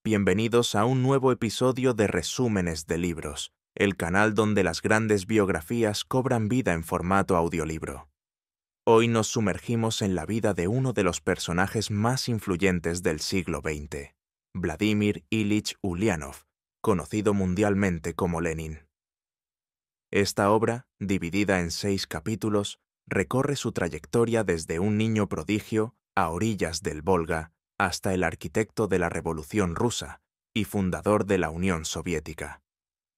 Bienvenidos a un nuevo episodio de Resúmenes de Libros, el canal donde las grandes biografías cobran vida en formato audiolibro. Hoy nos sumergimos en la vida de uno de los personajes más influyentes del siglo XX, Vladimir Ilich Ulyanov, conocido mundialmente como Lenin. Esta obra, dividida en 6 capítulos, recorre su trayectoria desde un niño prodigio a orillas del Volga hasta el arquitecto de la Revolución Rusa y fundador de la Unión Soviética.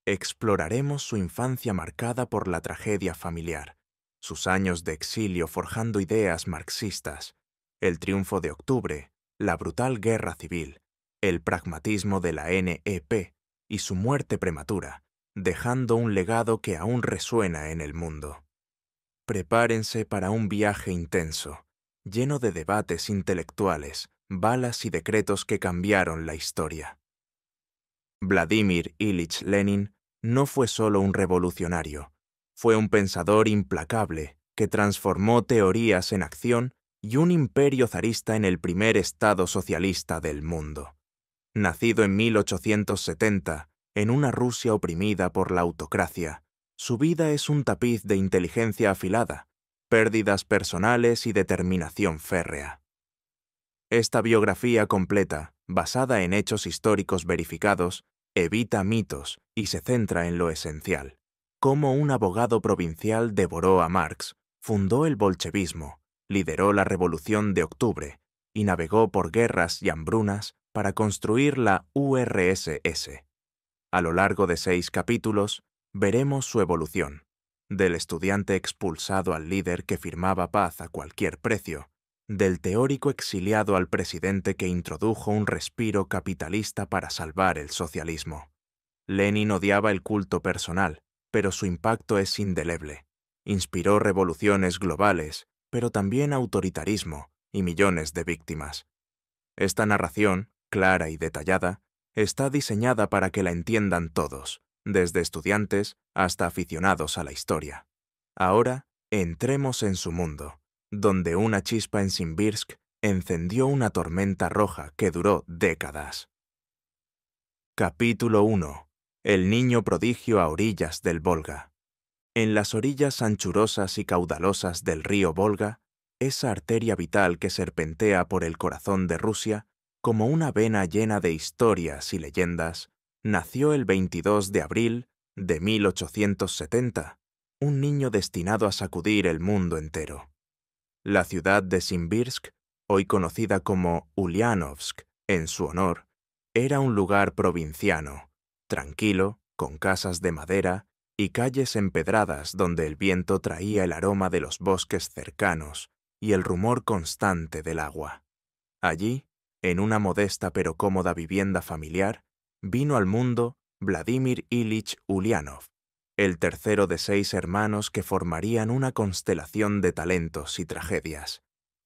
Exploraremos su infancia marcada por la tragedia familiar, sus años de exilio forjando ideas marxistas, el triunfo de octubre, la brutal guerra civil, el pragmatismo de la NEP y su muerte prematura, dejando un legado que aún resuena en el mundo. Prepárense para un viaje intenso, lleno de debates intelectuales, balas y decretos que cambiaron la historia. Vladimir Ilich Lenin no fue solo un revolucionario, fue un pensador implacable que transformó teorías en acción y un imperio zarista en el primer estado socialista del mundo. Nacido en 1870, en una Rusia oprimida por la autocracia, su vida es un tapiz de inteligencia afilada, pérdidas personales y determinación férrea. Esta biografía completa, basada en hechos históricos verificados, evita mitos y se centra en lo esencial. Cómo un abogado provincial devoró a Marx, fundó el bolchevismo, lideró la Revolución de Octubre y navegó por guerras y hambrunas para construir la URSS. A lo largo de 6 capítulos, veremos su evolución, del estudiante expulsado al líder que firmaba paz a cualquier precio, del teórico exiliado al presidente que introdujo un respiro capitalista para salvar el socialismo. Lenin odiaba el culto personal, pero su impacto es indeleble. Inspiró revoluciones globales, pero también autoritarismo y millones de víctimas. Esta narración, clara y detallada, está diseñada para que la entiendan todos, desde estudiantes hasta aficionados a la historia. Ahora, entremos en su mundo, donde una chispa en Simbirsk encendió una tormenta roja que duró décadas. Capítulo 1. El niño prodigio a orillas del Volga. En las orillas anchurosas y caudalosas del río Volga, esa arteria vital que serpentea por el corazón de Rusia, como una vena llena de historias y leyendas, nació el 22 de abril de 1870, un niño destinado a sacudir el mundo entero. La ciudad de Simbirsk, hoy conocida como Ulyanovsk en su honor, era un lugar provinciano, tranquilo, con casas de madera y calles empedradas donde el viento traía el aroma de los bosques cercanos y el rumor constante del agua. Allí, en una modesta pero cómoda vivienda familiar, vino al mundo Vladimir Ilich Ulyanov, el tercero de 6 hermanos que formarían una constelación de talentos y tragedias.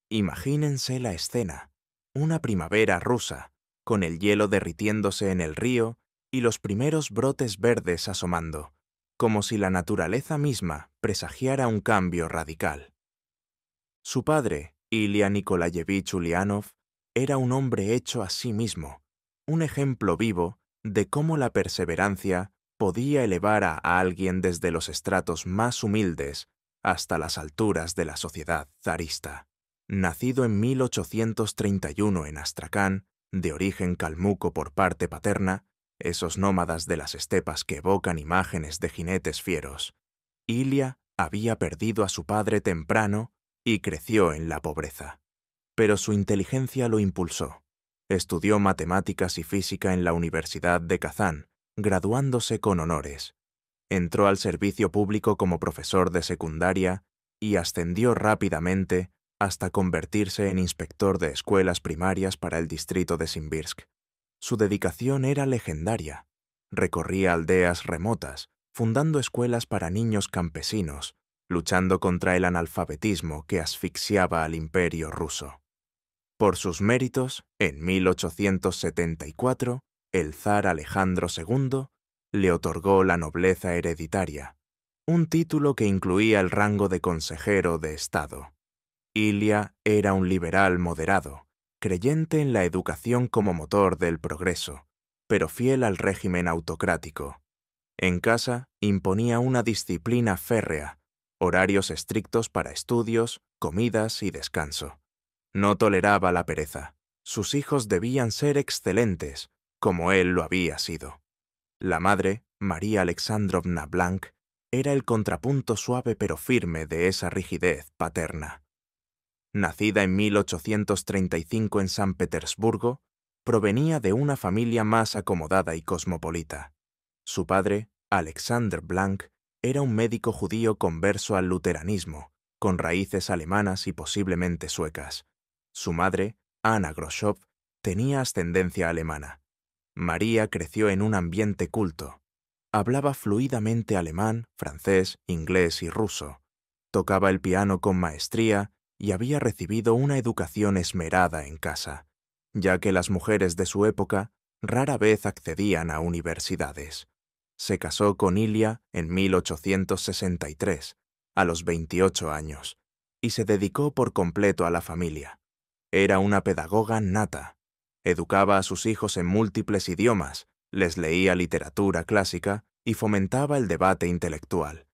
Imagínense la escena, una primavera rusa, con el hielo derritiéndose en el río y los primeros brotes verdes asomando, como si la naturaleza misma presagiara un cambio radical. Su padre, Ilya Nikolayevich Ulyanov, era un hombre hecho a sí mismo, un ejemplo vivo de cómo la perseverancia podía elevar a alguien desde los estratos más humildes hasta las alturas de la sociedad zarista. Nacido en 1831 en Astracán, de origen calmuco por parte paterna, esos nómadas de las estepas que evocan imágenes de jinetes fieros, Ilya había perdido a su padre temprano y creció en la pobreza. Pero su inteligencia lo impulsó. Estudió matemáticas y física en la Universidad de Kazán, graduándose con honores. Entró al servicio público como profesor de secundaria y ascendió rápidamente hasta convertirse en inspector de escuelas primarias para el distrito de Simbirsk. Su dedicación era legendaria. Recorría aldeas remotas, fundando escuelas para niños campesinos, luchando contra el analfabetismo que asfixiaba al imperio ruso. Por sus méritos, en 1874, el zar Alejandro II le otorgó la nobleza hereditaria, un título que incluía el rango de consejero de Estado. Ilya era un liberal moderado, creyente en la educación como motor del progreso, pero fiel al régimen autocrático. En casa imponía una disciplina férrea, horarios estrictos para estudios, comidas y descanso. No toleraba la pereza. Sus hijos debían ser excelentes, como él lo había sido. La madre, María Alexandrovna Blanc, era el contrapunto suave pero firme de esa rigidez paterna. Nacida en 1835 en San Petersburgo, provenía de una familia más acomodada y cosmopolita. Su padre, Alexander Blanc, era un médico judío converso al luteranismo, con raíces alemanas y posiblemente suecas. Su madre, Anna Groschow, tenía ascendencia alemana. María creció en un ambiente culto. Hablaba fluidamente alemán, francés, inglés y ruso. Tocaba el piano con maestría y había recibido una educación esmerada en casa, ya que las mujeres de su época rara vez accedían a universidades. Se casó con Ilia en 1863, a los 28 años, y se dedicó por completo a la familia. Era una pedagoga nata. Educaba a sus hijos en múltiples idiomas, les leía literatura clásica y fomentaba el debate intelectual.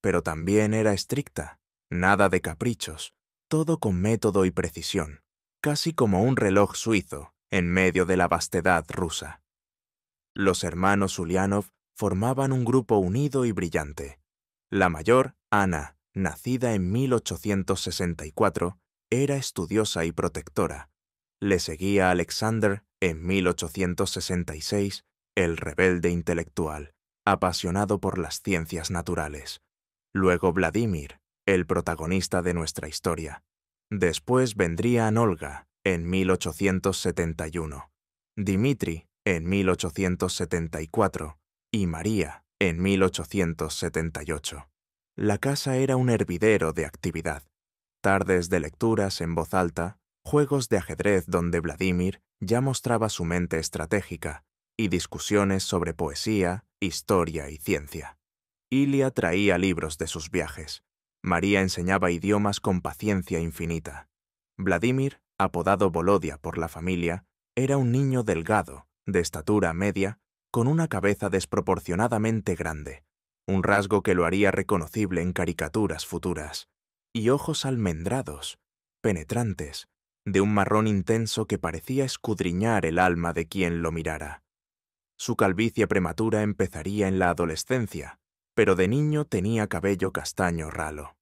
Pero también era estricta, nada de caprichos, todo con método y precisión, casi como un reloj suizo en medio de la vastedad rusa. Los hermanos Ulianov formaban un grupo unido y brillante. La mayor, Ana, nacida en 1864, era estudiosa y protectora. Le seguía Alexander en 1866, el rebelde intelectual, apasionado por las ciencias naturales. Luego Vladimir, el protagonista de nuestra historia. Después vendrían Olga, en 1871, Dmitri, en 1874, y María, en 1878. La casa era un hervidero de actividad. Tardes de lecturas en voz alta, juegos de ajedrez donde Vladimir ya mostraba su mente estratégica, y discusiones sobre poesía, historia y ciencia. Ilia traía libros de sus viajes. María enseñaba idiomas con paciencia infinita. Vladimir, apodado Volodia por la familia, era un niño delgado, de estatura media, con una cabeza desproporcionadamente grande, un rasgo que lo haría reconocible en caricaturas futuras, y ojos almendrados, penetrantes, de un marrón intenso que parecía escudriñar el alma de quien lo mirara. Su calvicie prematura empezaría en la adolescencia, pero de niño tenía cabello castaño ralo.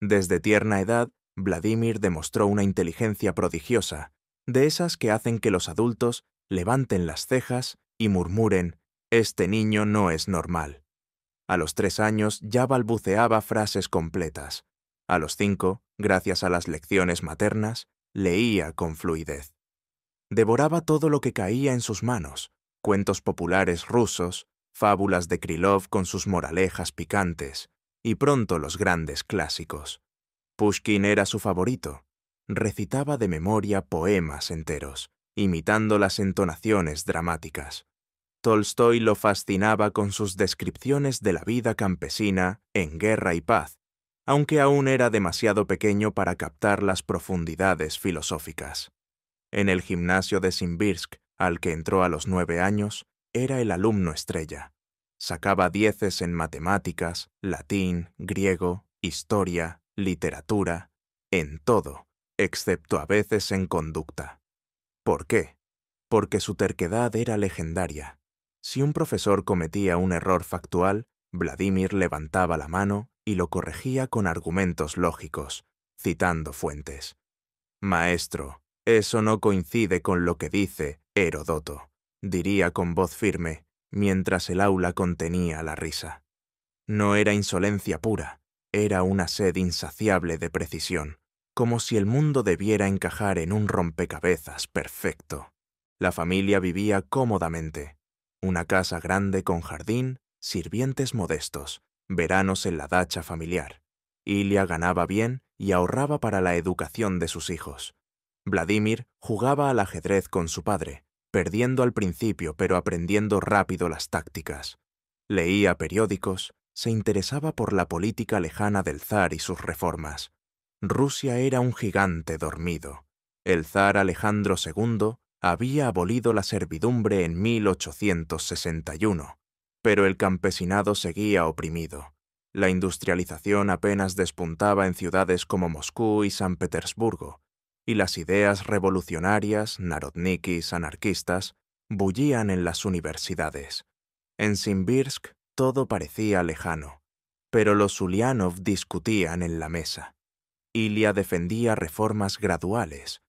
Desde tierna edad, Vladimir demostró una inteligencia prodigiosa, de esas que hacen que los adultos levanten las cejas y murmuren: «Este niño no es normal». A los 3 años ya balbuceaba frases completas. A los 5, gracias a las lecciones maternas, leía con fluidez. Devoraba todo lo que caía en sus manos: cuentos populares rusos, fábulas de Krylov con sus moralejas picantes, y pronto los grandes clásicos. Pushkin era su favorito. Recitaba de memoria poemas enteros, imitando las entonaciones dramáticas. Tolstói lo fascinaba con sus descripciones de la vida campesina en Guerra y Paz, aunque aún era demasiado pequeño para captar las profundidades filosóficas. En el gimnasio de Simbirsk, al que entró a los 9 años, era el alumno estrella. Sacaba 10 en matemáticas, latín, griego, historia, literatura, en todo, excepto a veces en conducta. ¿Por qué? Porque su terquedad era legendaria. Si un profesor cometía un error factual, Vladimir levantaba la mano y lo corregía con argumentos lógicos, citando fuentes. «Maestro, eso no coincide con lo que dice Heródoto», diría con voz firme, mientras el aula contenía la risa. No era insolencia pura, era una sed insaciable de precisión, como si el mundo debiera encajar en un rompecabezas perfecto. La familia vivía cómodamente. Una casa grande con jardín, sirvientes modestos, veranos en la dacha familiar. Ilia ganaba bien y ahorraba para la educación de sus hijos. Vladimir jugaba al ajedrez con su padre, perdiendo al principio pero aprendiendo rápido las tácticas. Leía periódicos, se interesaba por la política lejana del zar y sus reformas. Rusia era un gigante dormido. El zar Alejandro II Había abolido la servidumbre en 1861, pero el campesinado seguía oprimido. La industrialización apenas despuntaba en ciudades como Moscú y San Petersburgo, y las ideas revolucionarias, narodnikis, anarquistas, bullían en las universidades. En Simbirsk todo parecía lejano, pero los Ulianov discutían en la mesa. Ilia defendía reformas graduales.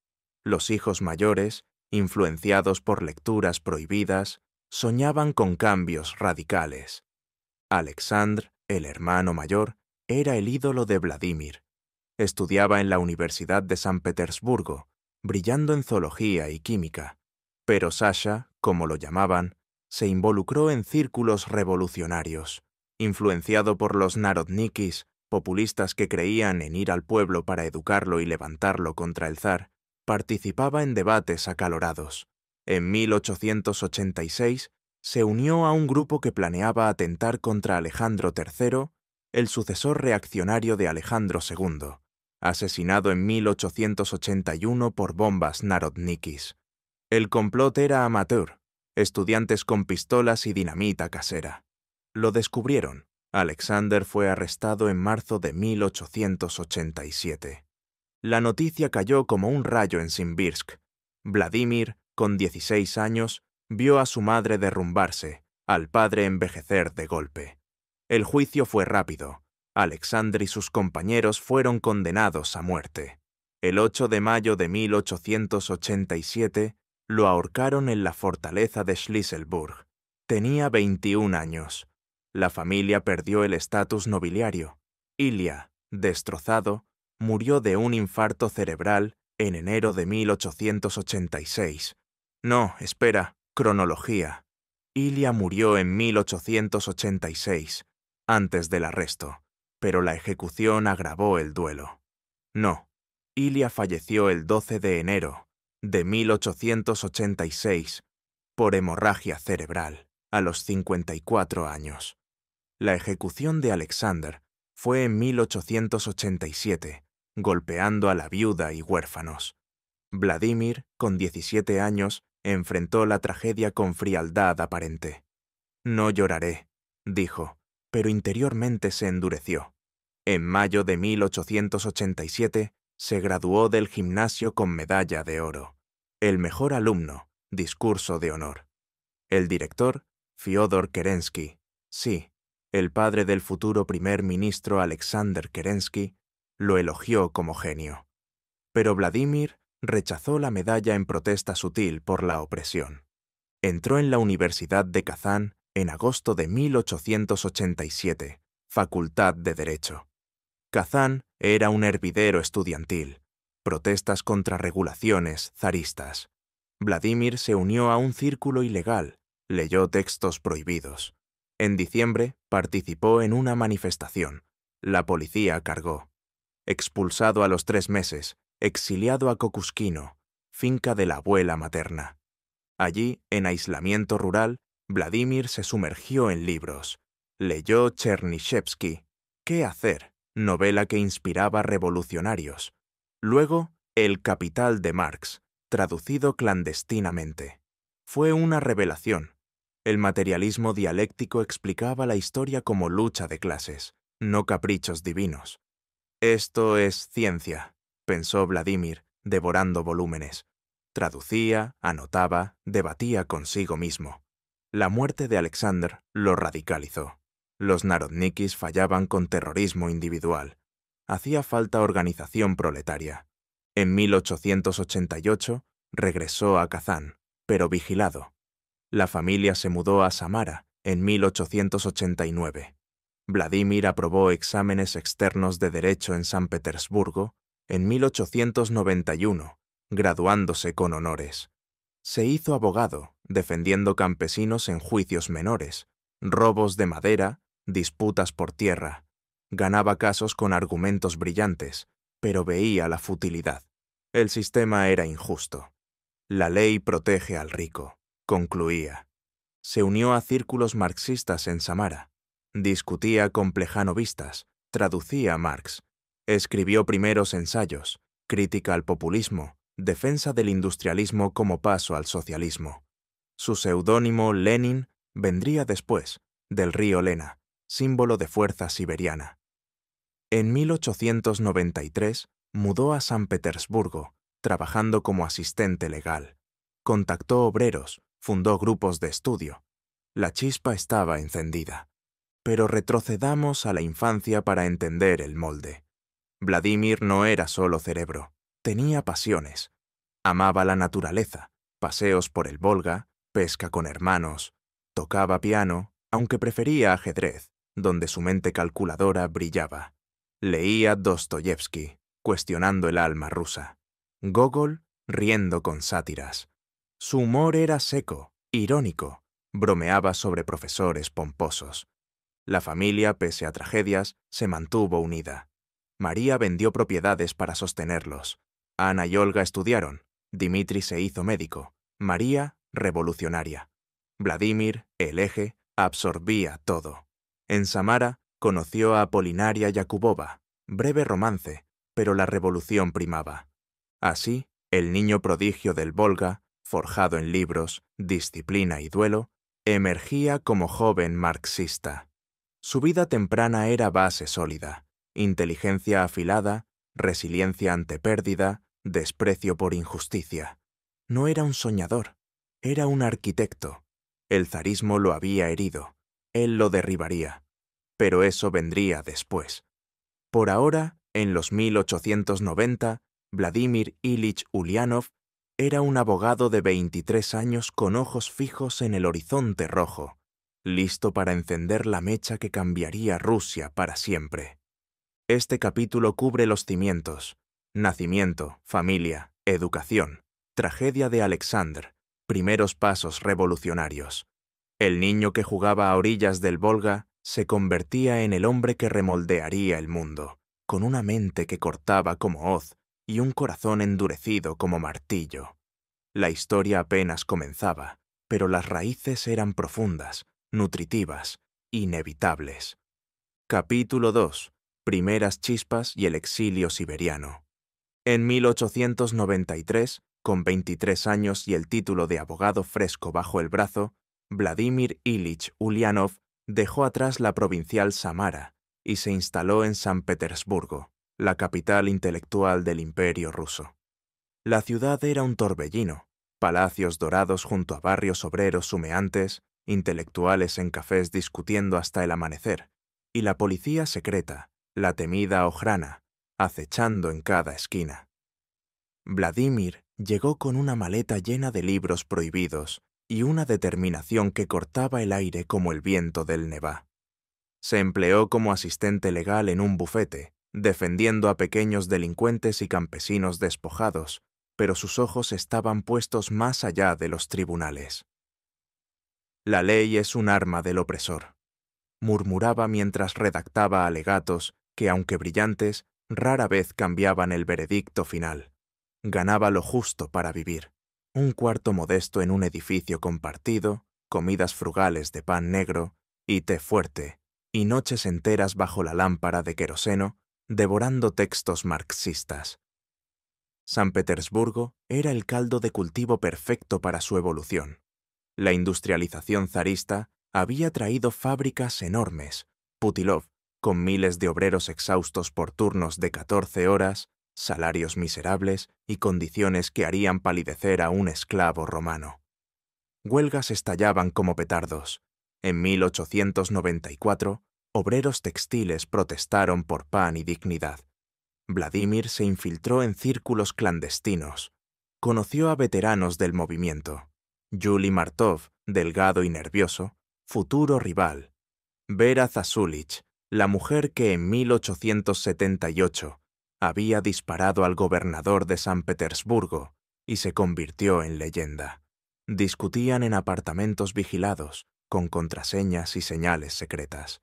Los hijos mayores, influenciados por lecturas prohibidas, soñaban con cambios radicales. Alexandr, el hermano mayor, era el ídolo de Vladimir. Estudiaba en la Universidad de San Petersburgo, brillando en zoología y química, pero Sasha, como lo llamaban, se involucró en círculos revolucionarios. Influenciado por los narodnikis, populistas que creían en ir al pueblo para educarlo y levantarlo contra el zar, participaba en debates acalorados. En 1886 se unió a un grupo que planeaba atentar contra Alejandro III, el sucesor reaccionario de Alejandro II, asesinado en 1881 por bombas narodnikis. El complot era amateur, estudiantes con pistolas y dinamita casera. Lo descubrieron. Alexander fue arrestado en marzo de 1887. La noticia cayó como un rayo en Simbirsk. Vladimir, con 16 años, vio a su madre derrumbarse, al padre envejecer de golpe. El juicio fue rápido. Alexander y sus compañeros fueron condenados a muerte. El 8 de mayo de 1887 lo ahorcaron en la fortaleza de Schlisselburg. Tenía 21 años. La familia perdió el estatus nobiliario. Ilia, destrozado, murió de un infarto cerebral en enero de 1886. No, espera, cronología. Ilia murió en 1886, antes del arresto, pero la ejecución agravó el duelo. No, Ilia falleció el 12 de enero de 1886 por hemorragia cerebral, a los 54 años. La ejecución de Alexander fue en 1887, golpeando a la viuda y huérfanos. Vladimir, con 17 años, enfrentó la tragedia con frialdad aparente. «No lloraré», dijo, pero interiormente se endureció. En mayo de 1887 se graduó del gimnasio con medalla de oro. El mejor alumno, discurso de honor. El director, Fyodor Kerensky, sí, el padre del futuro primer ministro Alexander Kerensky, lo elogió como genio. Pero Vladimir rechazó la medalla en protesta sutil por la opresión. Entró en la Universidad de Kazán en agosto de 1887, Facultad de Derecho. Kazán era un hervidero estudiantil, protestas contra regulaciones zaristas. Vladimir se unió a un círculo ilegal, leyó textos prohibidos. En diciembre participó en una manifestación. La policía cargó. Expulsado a los 3 meses, exiliado a Kokuskino, finca de la abuela materna. Allí, en aislamiento rural, Vladimir se sumergió en libros. Leyó Chernyshevsky, ¿Qué hacer?, novela que inspiraba revolucionarios. Luego, El Capital de Marx, traducido clandestinamente. Fue una revelación. El materialismo dialéctico explicaba la historia como lucha de clases, no caprichos divinos. Esto es ciencia, pensó Vladimir, devorando volúmenes. Traducía, anotaba, debatía consigo mismo. La muerte de Alexander lo radicalizó. Los narodnikis fallaban con terrorismo individual. Hacía falta organización proletaria. En 1888 regresó a Kazán, pero vigilado. La familia se mudó a Samara en 1889. Vladimir aprobó exámenes externos de Derecho en San Petersburgo en 1891, graduándose con honores. Se hizo abogado, defendiendo campesinos en juicios menores, robos de madera, disputas por tierra. Ganaba casos con argumentos brillantes, pero veía la futilidad. El sistema era injusto. La ley protege al rico, concluía. Se unió a círculos marxistas en Samara. Discutía con plejanovistas, traducía a Marx. Escribió primeros ensayos, crítica al populismo, defensa del industrialismo como paso al socialismo. Su seudónimo Lenin vendría después, del río Lena, símbolo de fuerza siberiana. En 1893 mudó a San Petersburgo, trabajando como asistente legal. Contactó obreros, fundó grupos de estudio. La chispa estaba encendida. Pero retrocedamos a la infancia para entender el molde. Vladimir no era solo cerebro, tenía pasiones. Amaba la naturaleza, paseos por el Volga, pesca con hermanos, tocaba piano, aunque prefería ajedrez, donde su mente calculadora brillaba. Leía Dostoyevsky, cuestionando el alma rusa. Gogol, riendo con sátiras. Su humor era seco, irónico, bromeaba sobre profesores pomposos. La familia, pese a tragedias, se mantuvo unida. María vendió propiedades para sostenerlos. Ana y Olga estudiaron. Dmitri se hizo médico. María, revolucionaria. Vladimir, el eje, absorbía todo. En Samara conoció a Apolinaria Yakubova. Breve romance, pero la revolución primaba. Así, el niño prodigio del Volga, forjado en libros, disciplina y duelo, emergía como joven marxista. Su vida temprana era base sólida, inteligencia afilada, resiliencia ante pérdida, desprecio por injusticia. No era un soñador, era un arquitecto. El zarismo lo había herido, él lo derribaría. Pero eso vendría después. Por ahora, en los 1890, Vladimir Ilich Ulyanov era un abogado de 23 años con ojos fijos en el horizonte rojo, listo para encender la mecha que cambiaría Rusia para siempre. Este capítulo cubre los cimientos: nacimiento, familia, educación, tragedia de Alexander, primeros pasos revolucionarios. El niño que jugaba a orillas del Volga se convertía en el hombre que remoldearía el mundo, con una mente que cortaba como hoz y un corazón endurecido como martillo. La historia apenas comenzaba, pero las raíces eran profundas, nutritivas, inevitables. Capítulo 2. Primeras chispas y el exilio siberiano. En 1893, con 23 años y el título de abogado fresco bajo el brazo, Vladimir Ilich Ulyanov dejó atrás la provincial Samara y se instaló en San Petersburgo, la capital intelectual del Imperio ruso. La ciudad era un torbellino, palacios dorados junto a barrios obreros humeantes, intelectuales en cafés discutiendo hasta el amanecer, y la policía secreta, la temida Ojrana, acechando en cada esquina. Vladimir llegó con una maleta llena de libros prohibidos y una determinación que cortaba el aire como el viento del Nevá. Se empleó como asistente legal en un bufete, defendiendo a pequeños delincuentes y campesinos despojados, pero sus ojos estaban puestos más allá de los tribunales. La ley es un arma del opresor, murmuraba mientras redactaba alegatos que, aunque brillantes, rara vez cambiaban el veredicto final. Ganaba lo justo para vivir: un cuarto modesto en un edificio compartido, comidas frugales de pan negro y té fuerte, y noches enteras bajo la lámpara de queroseno, devorando textos marxistas. San Petersburgo era el caldo de cultivo perfecto para su evolución. La industrialización zarista había traído fábricas enormes, Putilov, con miles de obreros exhaustos por turnos de 14 horas, salarios miserables y condiciones que harían palidecer a un esclavo romano. Huelgas estallaban como petardos. En 1894, obreros textiles protestaron por pan y dignidad. Vladimir se infiltró en círculos clandestinos. Conoció a veteranos del movimiento: Yuli Martov, delgado y nervioso, futuro rival; Vera Zasulich, la mujer que en 1878 había disparado al gobernador de San Petersburgo y se convirtió en leyenda. Discutían en apartamentos vigilados, con contraseñas y señales secretas.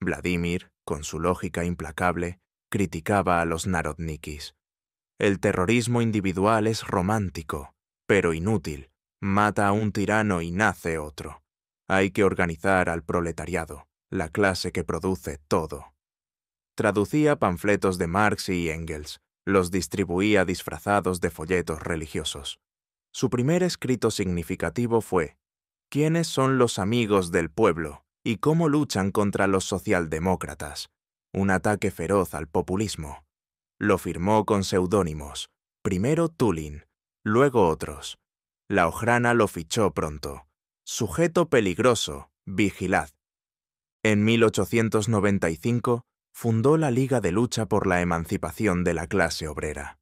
Vladimir, con su lógica implacable, criticaba a los narodnikis. El terrorismo individual es romántico, pero inútil. Mata a un tirano y nace otro. Hay que organizar al proletariado, la clase que produce todo. Traducía panfletos de Marx y Engels, Los distribuía disfrazados de folletos religiosos. Su primer escrito significativo fue ¿Quiénes son los amigos del pueblo y cómo luchan contra los socialdemócratas? Un ataque feroz al populismo. Lo firmó con seudónimos, primero Tulin, luego otros. La Ojrana lo fichó pronto. Sujeto peligroso, vigilad. En 1895 fundó la Liga de Lucha por la Emancipación de la Clase Obrera.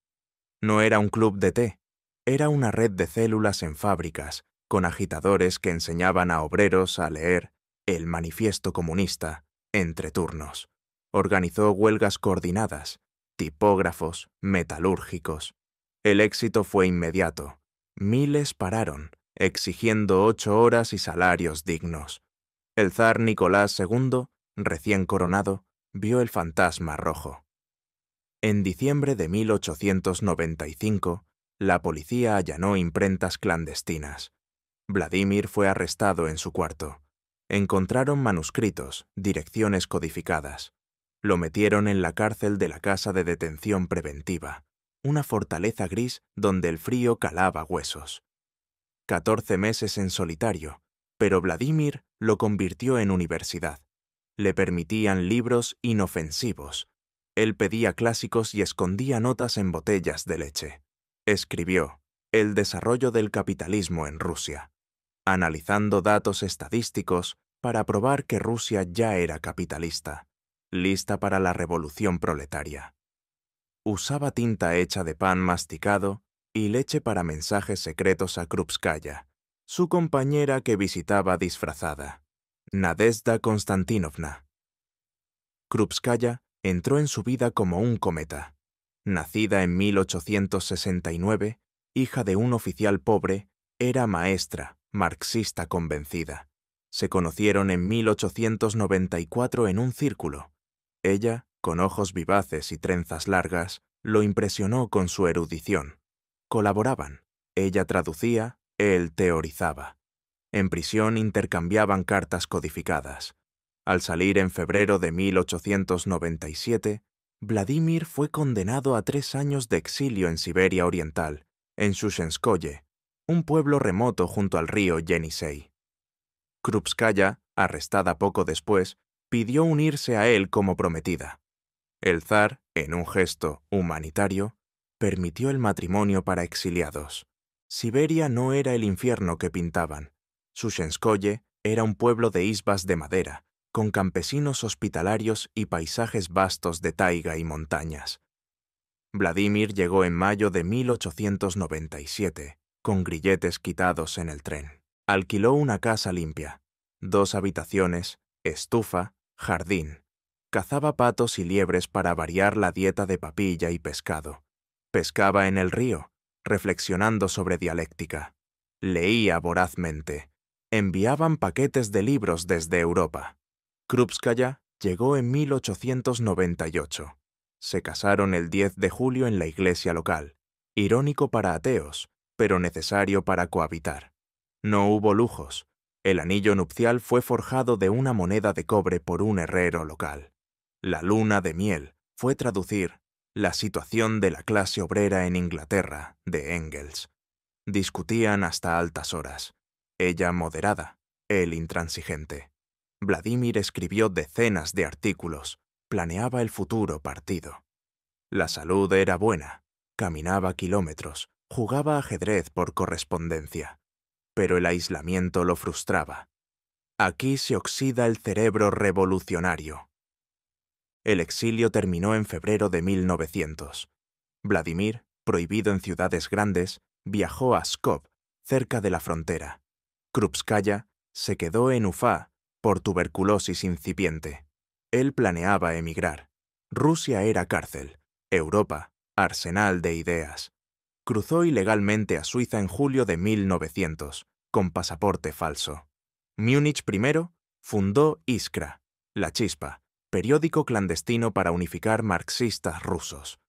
No era un club de té, era una red de células en fábricas, con agitadores que enseñaban a obreros a leer el Manifiesto Comunista entre turnos. Organizó huelgas coordinadas, tipógrafos, metalúrgicos. El éxito fue inmediato. Miles pararon, exigiendo 8 horas y salarios dignos. El zar Nicolás II, recién coronado, vio el fantasma rojo. En diciembre de 1895, la policía allanó imprentas clandestinas. Vladimir fue arrestado en su cuarto. Encontraron manuscritos, direcciones codificadas. Lo metieron en la cárcel de la Casa de Detención Preventiva, una fortaleza gris donde el frío calaba huesos. 14 meses en solitario, pero Vladimir lo convirtió en universidad. Le permitían libros inofensivos. Él pedía clásicos y escondía notas en botellas de leche. Escribió El desarrollo del capitalismo en Rusia, analizando datos estadísticos para probar que Rusia ya era capitalista, lista para la revolución proletaria. Usaba tinta hecha de pan masticado y leche para mensajes secretos a Krupskaya, su compañera que visitaba disfrazada, Nadezhda Konstantinovna. Krupskaya entró en su vida como un cometa. Nacida en 1869, hija de un oficial pobre, era maestra, marxista convencida. Se conocieron en 1894 en un círculo. Ella, con ojos vivaces y trenzas largas, lo impresionó con su erudición. Colaboraban. Ella traducía, él teorizaba. En prisión intercambiaban cartas codificadas. Al salir en febrero de 1897, Vladimir fue condenado a 3 años de exilio en Siberia Oriental, en Shushenskoye, un pueblo remoto junto al río Yenisei. Krupskaya, arrestada poco después, pidió unirse a él como prometida. El zar, en un gesto humanitario, permitió el matrimonio para exiliados. Siberia no era el infierno que pintaban. Shushenskoye era un pueblo de isbas de madera, con campesinos hospitalarios y paisajes vastos de taiga y montañas. Vladimir llegó en mayo de 1897, con grilletes quitados en el tren. Alquiló una casa limpia, 2 habitaciones, estufa, jardín. Cazaba patos y liebres para variar la dieta de papilla y pescado. Pescaba en el río, reflexionando sobre dialéctica. Leía vorazmente. Enviaban paquetes de libros desde Europa. Krupskaya llegó en 1898. Se casaron el 10 de julio en la iglesia local, irónico para ateos, pero necesario para cohabitar. No hubo lujos. El anillo nupcial fue forjado de una moneda de cobre por un herrero local. La luna de miel fue traducir La situación de la clase obrera en Inglaterra, de Engels. Discutían hasta altas horas. Ella moderada, él intransigente. Vladimir escribió decenas de artículos, planeaba el futuro partido. La salud era buena, caminaba kilómetros, jugaba ajedrez por correspondencia. Pero el aislamiento lo frustraba. Aquí se oxida el cerebro revolucionario. El exilio terminó en febrero de 1900. Vladimir, prohibido en ciudades grandes, viajó a Pskov, cerca de la frontera. Krupskaya se quedó en Ufá por tuberculosis incipiente. Él planeaba emigrar. Rusia era cárcel, Europa, arsenal de ideas. Cruzó ilegalmente a Suiza en julio de 1900, con pasaporte falso. Múnich primero fundó Iskra, La Chispa, periódico clandestino para unificar marxistas rusos.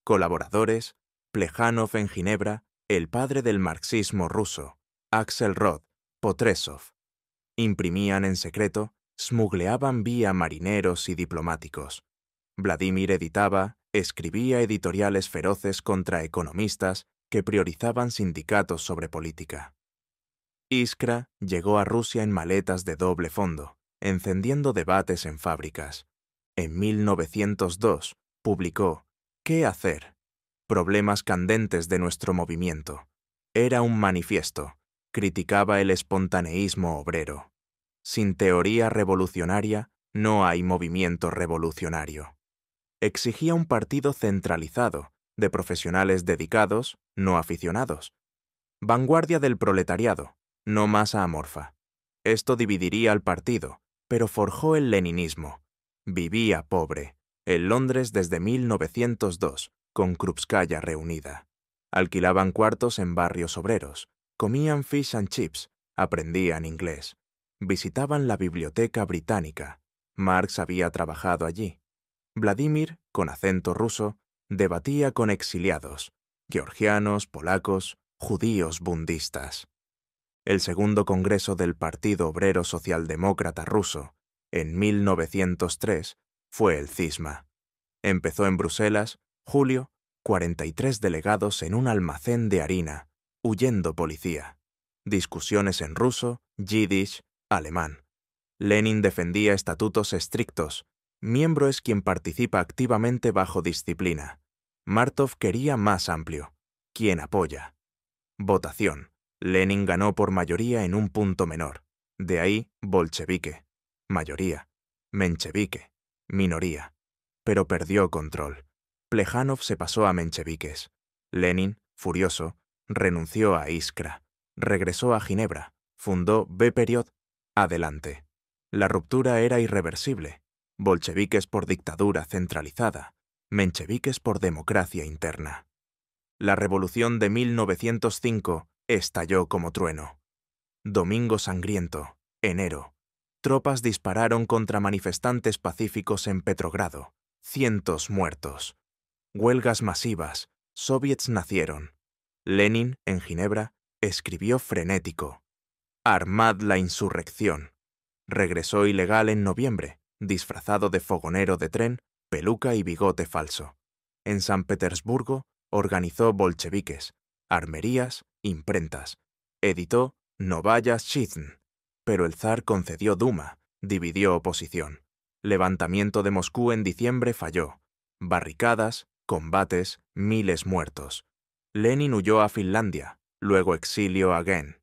Colaboradores, Plejánov en Ginebra, el padre del marxismo ruso, Axel Roth, Potresov. Imprimían en secreto, smugleaban vía marineros y diplomáticos. Vladimir editaba Escribía editoriales feroces contra economistas que priorizaban sindicatos sobre política. Iskra llegó a Rusia en maletas de doble fondo, encendiendo debates en fábricas. En 1902 publicó ¿Qué hacer? Problemas candentes de nuestro movimiento. Era un manifiesto. Criticaba el espontaneísmo obrero. Sin teoría revolucionaria, no hay movimiento revolucionario. Exigía un partido centralizado, de profesionales dedicados, no aficionados. Vanguardia del proletariado, no masa amorfa. Esto dividiría al partido, pero forjó el leninismo. Vivía pobre, en Londres desde 1902, con Krupskaya reunida. Alquilaban cuartos en barrios obreros, comían fish and chips, aprendían inglés. Visitaban la biblioteca británica. Marx había trabajado allí. Vladimir, con acento ruso, debatía con exiliados, georgianos, polacos, judíos bundistas. El segundo congreso del Partido Obrero Socialdemócrata Ruso, en 1903, fue el cisma. Empezó en Bruselas, julio, 43 delegados en un almacén de harina, huyendo policía. Discusiones en ruso, yiddish, alemán. Lenin defendía estatutos estrictos. Miembro es quien participa activamente bajo disciplina. Martov quería más amplio. Quien apoya. Votación. Lenin ganó por mayoría en un punto menor. De ahí, bolchevique. Mayoría. Menchevique. Minoría. Pero perdió control. Plejánov se pasó a mencheviques. Lenin, furioso, renunció a Iskra. Regresó a Ginebra. Fundó B. Adelante. La ruptura era irreversible. Bolcheviques por dictadura centralizada. Mencheviques por democracia interna. La revolución de 1905 estalló como trueno. Domingo sangriento, enero. Tropas dispararon contra manifestantes pacíficos en Petrogrado. Cientos muertos. Huelgas masivas. Soviets nacieron. Lenin, en Ginebra, escribió frenético. Armad la insurrección. Regresó ilegal en noviembre, disfrazado de fogonero de tren, peluca y bigote falso. En San Petersburgo organizó bolcheviques, armerías, imprentas. Editó Novaya Zhizn, pero el zar concedió Duma, dividió oposición. Levantamiento de Moscú en diciembre falló. Barricadas, combates, miles muertos. Lenin huyó a Finlandia, luego exilio a Gen.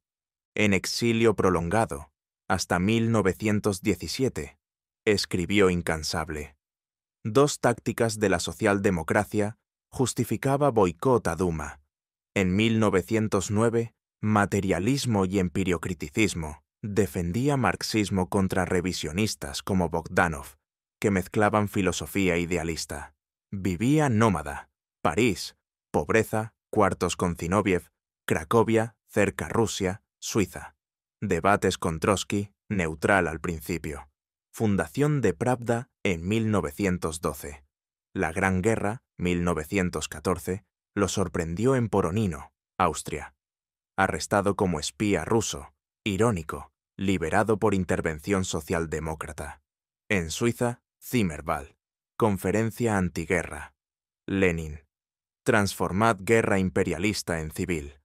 En exilio prolongado, hasta 1917, escribió incansable. Dos tácticas de la socialdemocracia justificaba boicot a Duma. En 1909, materialismo y empiriocriticismo. Defendía marxismo contra revisionistas como Bogdanov, que mezclaban filosofía idealista. Vivía nómada. París, pobreza, cuartos con Zinoviev, Cracovia, cerca Rusia, Suiza. Debates con Trotsky, neutral al principio. Fundación de Pravda en 1912. La Gran Guerra, 1914, lo sorprendió en Poronino, Austria. Arrestado como espía ruso, irónico, liberado por intervención socialdemócrata. En Suiza, Zimmerwald. Conferencia antiguerra. Lenin. Transformad guerra imperialista en civil.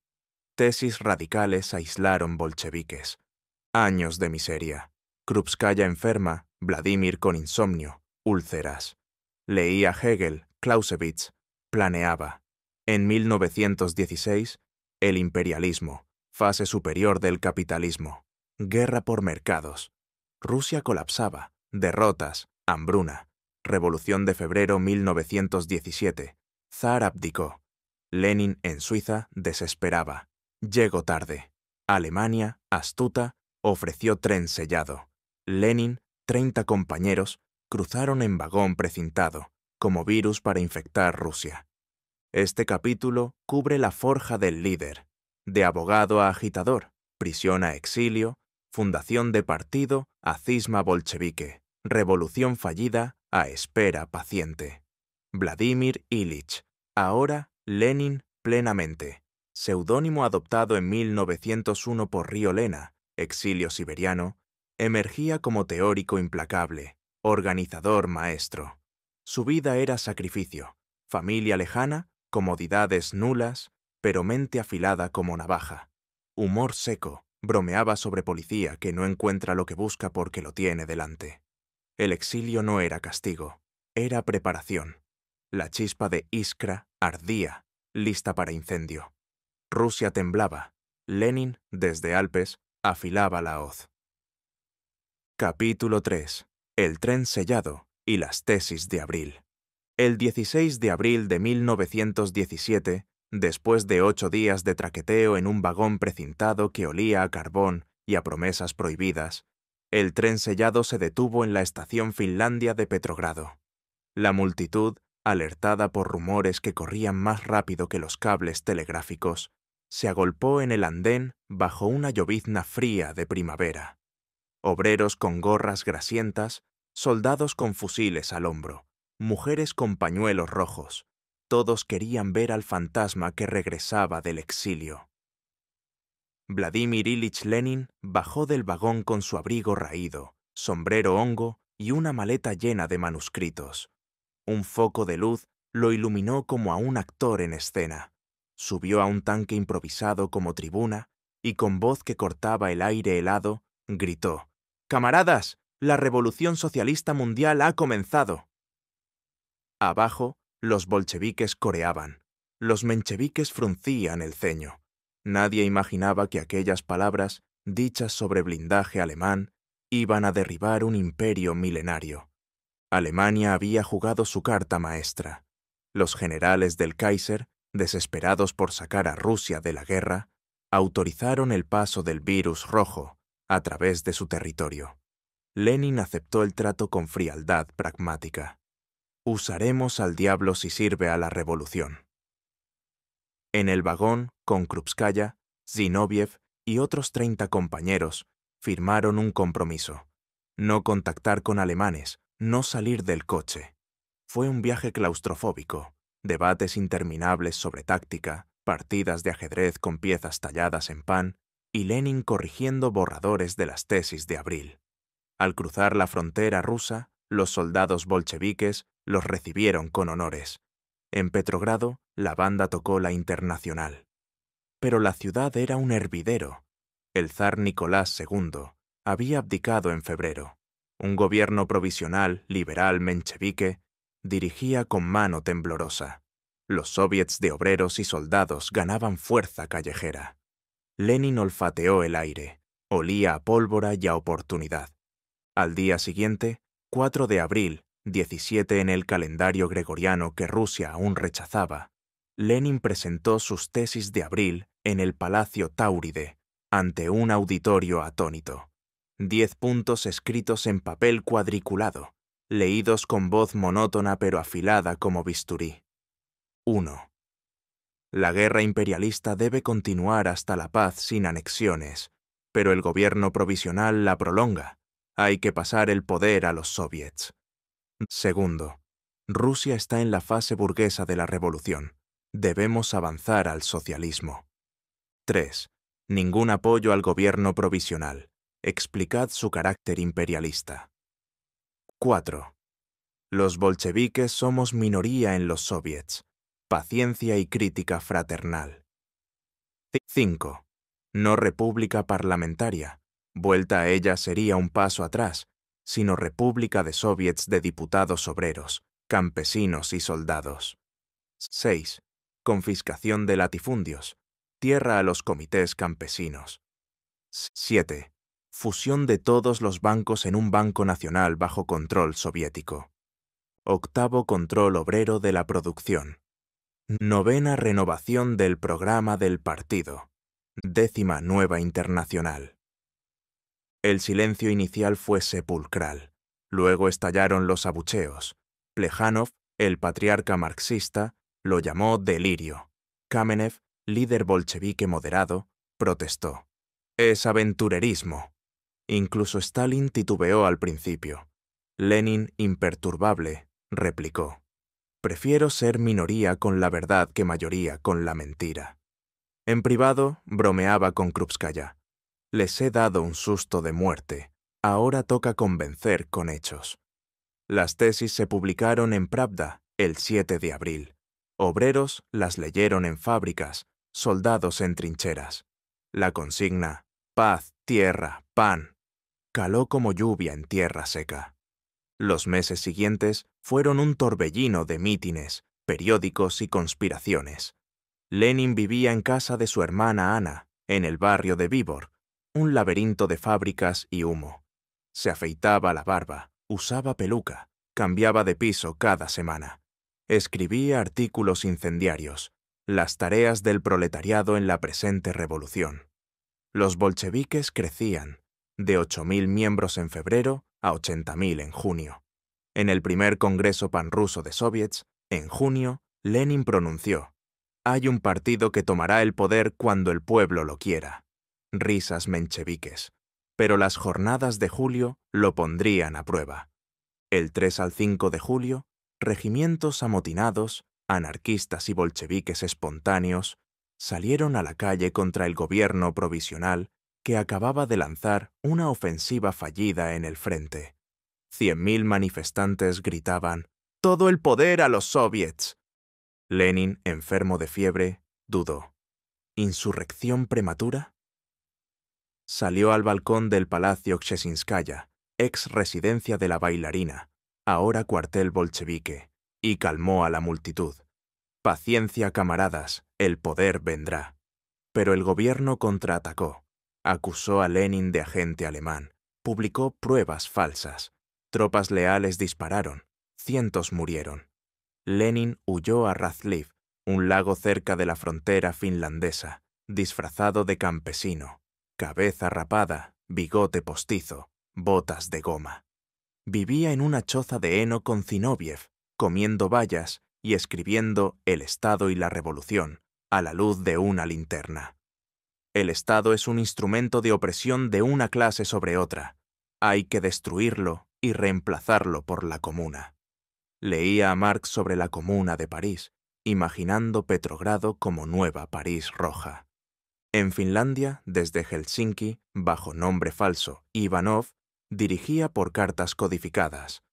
Tesis radicales aislaron bolcheviques. Años de miseria. Krupskaya enferma, Vladimir con insomnio, úlceras. Leía Hegel, Clausewitz, planeaba. En 1916, el imperialismo, fase superior del capitalismo. Guerra por mercados. Rusia colapsaba, derrotas, hambruna. Revolución de febrero 1917. Zar abdicó. Lenin en Suiza desesperaba. Llegó tarde. Alemania, astuta, ofreció tren sellado. Lenin, 30 compañeros, cruzaron en vagón precintado, como virus para infectar Rusia. Este capítulo cubre la forja del líder, de abogado a agitador, prisión a exilio, fundación de partido a cisma bolchevique, revolución fallida a espera paciente. Vladimir Ilich, ahora Lenin plenamente, seudónimo adoptado en 1901 por Río Lena, exilio siberiano, emergía como teórico implacable, organizador maestro. Su vida era sacrificio, familia lejana, comodidades nulas, pero mente afilada como navaja. Humor seco, bromeaba sobre policía que no encuentra lo que busca porque lo tiene delante. El exilio no era castigo, era preparación. La chispa de Iskra ardía, lista para incendio. Rusia temblaba. Lenin, desde Alpes, afilaba la hoz. Capítulo 3. El tren sellado y las tesis de abril. El 16 de abril de 1917, después de 8 días de traqueteo en un vagón precintado que olía a carbón y a promesas prohibidas, el tren sellado se detuvo en la estación Finlandia de Petrogrado. La multitud, alertada por rumores que corrían más rápido que los cables telegráficos, se agolpó en el andén bajo una llovizna fría de primavera. Obreros con gorras grasientas, soldados con fusiles al hombro, mujeres con pañuelos rojos, todos querían ver al fantasma que regresaba del exilio. Vladimir Ilich Lenin bajó del vagón con su abrigo raído, sombrero hongo y una maleta llena de manuscritos. Un foco de luz lo iluminó como a un actor en escena. Subió a un tanque improvisado como tribuna y con voz que cortaba el aire helado, gritó: «¡Camaradas! La revolución socialista mundial ha comenzado». Abajo, los bolcheviques coreaban. Los mencheviques fruncían el ceño. Nadie imaginaba que aquellas palabras, dichas sobre blindaje alemán, iban a derribar un imperio milenario. Alemania había jugado su carta maestra. Los generales del Kaiser, desesperados por sacar a Rusia de la guerra, autorizaron el paso del virus rojo a través de su territorio. Lenin aceptó el trato con frialdad pragmática. Usaremos al diablo si sirve a la revolución. En el vagón, con Krupskaya, Zinoviev y otros 30 compañeros, firmaron un compromiso: no contactar con alemanes, no salir del coche. Fue un viaje claustrofóbico, debates interminables sobre táctica, partidas de ajedrez con piezas talladas en pan, y Lenin corrigiendo borradores de las tesis de abril. Al cruzar la frontera rusa, los soldados bolcheviques los recibieron con honores. En Petrogrado, la banda tocó la Internacional. Pero la ciudad era un hervidero. El zar Nicolás II había abdicado en febrero. Un gobierno provisional, liberal menchevique, dirigía con mano temblorosa. Los soviets de obreros y soldados ganaban fuerza callejera. Lenin olfateó el aire, olía a pólvora y a oportunidad. Al día siguiente, 4 de abril, 17 en el calendario gregoriano que Rusia aún rechazaba, Lenin presentó sus tesis de abril en el Palacio Táuride, ante un auditorio atónito. 10 puntos escritos en papel cuadriculado, leídos con voz monótona pero afilada como bisturí. 1. La guerra imperialista debe continuar hasta la paz sin anexiones, pero el gobierno provisional la prolonga. Hay que pasar el poder a los soviets. 2. Rusia está en la fase burguesa de la revolución. Debemos avanzar al socialismo. 3. Ningún apoyo al gobierno provisional. Explicad su carácter imperialista. 4. Los bolcheviques somos minoría en los soviets. Paciencia y crítica fraternal. 5. No república parlamentaria. Vuelta a ella sería un paso atrás, sino república de soviets de diputados obreros, campesinos y soldados. 6. Confiscación de latifundios. Tierra a los comités campesinos. 7. Fusión de todos los bancos en un banco nacional bajo control soviético. 8. Control obrero de la producción. 9. Renovación del programa del partido. 10. Nueva Internacional. El silencio inicial fue sepulcral. Luego estallaron los abucheos. Plejánov, el patriarca marxista, lo llamó delirio. Kamenev, líder bolchevique moderado, protestó: «Es aventurerismo». Incluso Stalin titubeó al principio. Lenin, imperturbable, replicó: «Prefiero ser minoría con la verdad que mayoría con la mentira». En privado, bromeaba con Krupskaya: «Les he dado un susto de muerte. Ahora toca convencer con hechos». Las tesis se publicaron en Pravda el 7 de abril. Obreros las leyeron en fábricas, soldados en trincheras. La consigna «Paz, tierra, pan» caló como lluvia en tierra seca. Los meses siguientes fueron un torbellino de mítines, periódicos y conspiraciones. Lenin vivía en casa de su hermana Ana, en el barrio de Víbor, un laberinto de fábricas y humo. Se afeitaba la barba, usaba peluca, cambiaba de piso cada semana. Escribía artículos incendiarios, las tareas del proletariado en la presente revolución. Los bolcheviques crecían, de 8.000 miembros en febrero a 80.000 en junio. En el primer Congreso Panruso de Soviets, en junio, Lenin pronunció: «Hay un partido que tomará el poder cuando el pueblo lo quiera». Risas mencheviques. Pero las jornadas de julio lo pondrían a prueba. El 3 al 5 de julio, regimientos amotinados, anarquistas y bolcheviques espontáneos salieron a la calle contra el gobierno provisional que acababa de lanzar una ofensiva fallida en el frente. 100.000 manifestantes gritaban: «¡Todo el poder a los soviets!». Lenin, enfermo de fiebre, dudó. ¿Insurrección prematura? Salió al balcón del Palacio Kshestinskaya, ex residencia de la bailarina, ahora cuartel bolchevique, y calmó a la multitud. «Paciencia, camaradas, el poder vendrá». Pero el gobierno contraatacó. Acusó a Lenin de agente alemán. Publicó pruebas falsas. Tropas leales dispararon. Cientos murieron. Lenin huyó a Razliv, un lago cerca de la frontera finlandesa, disfrazado de campesino, cabeza rapada, bigote postizo, botas de goma. Vivía en una choza de heno con Zinoviev, comiendo bayas y escribiendo El Estado y la Revolución a la luz de una linterna. El Estado es un instrumento de opresión de una clase sobre otra. Hay que destruirlo y reemplazarlo por la comuna. Leía a Marx sobre la Comuna de París, imaginando Petrogrado como nueva París roja. En Finlandia, desde Helsinki, bajo nombre falso Ivanov, dirigía por cartas codificadas.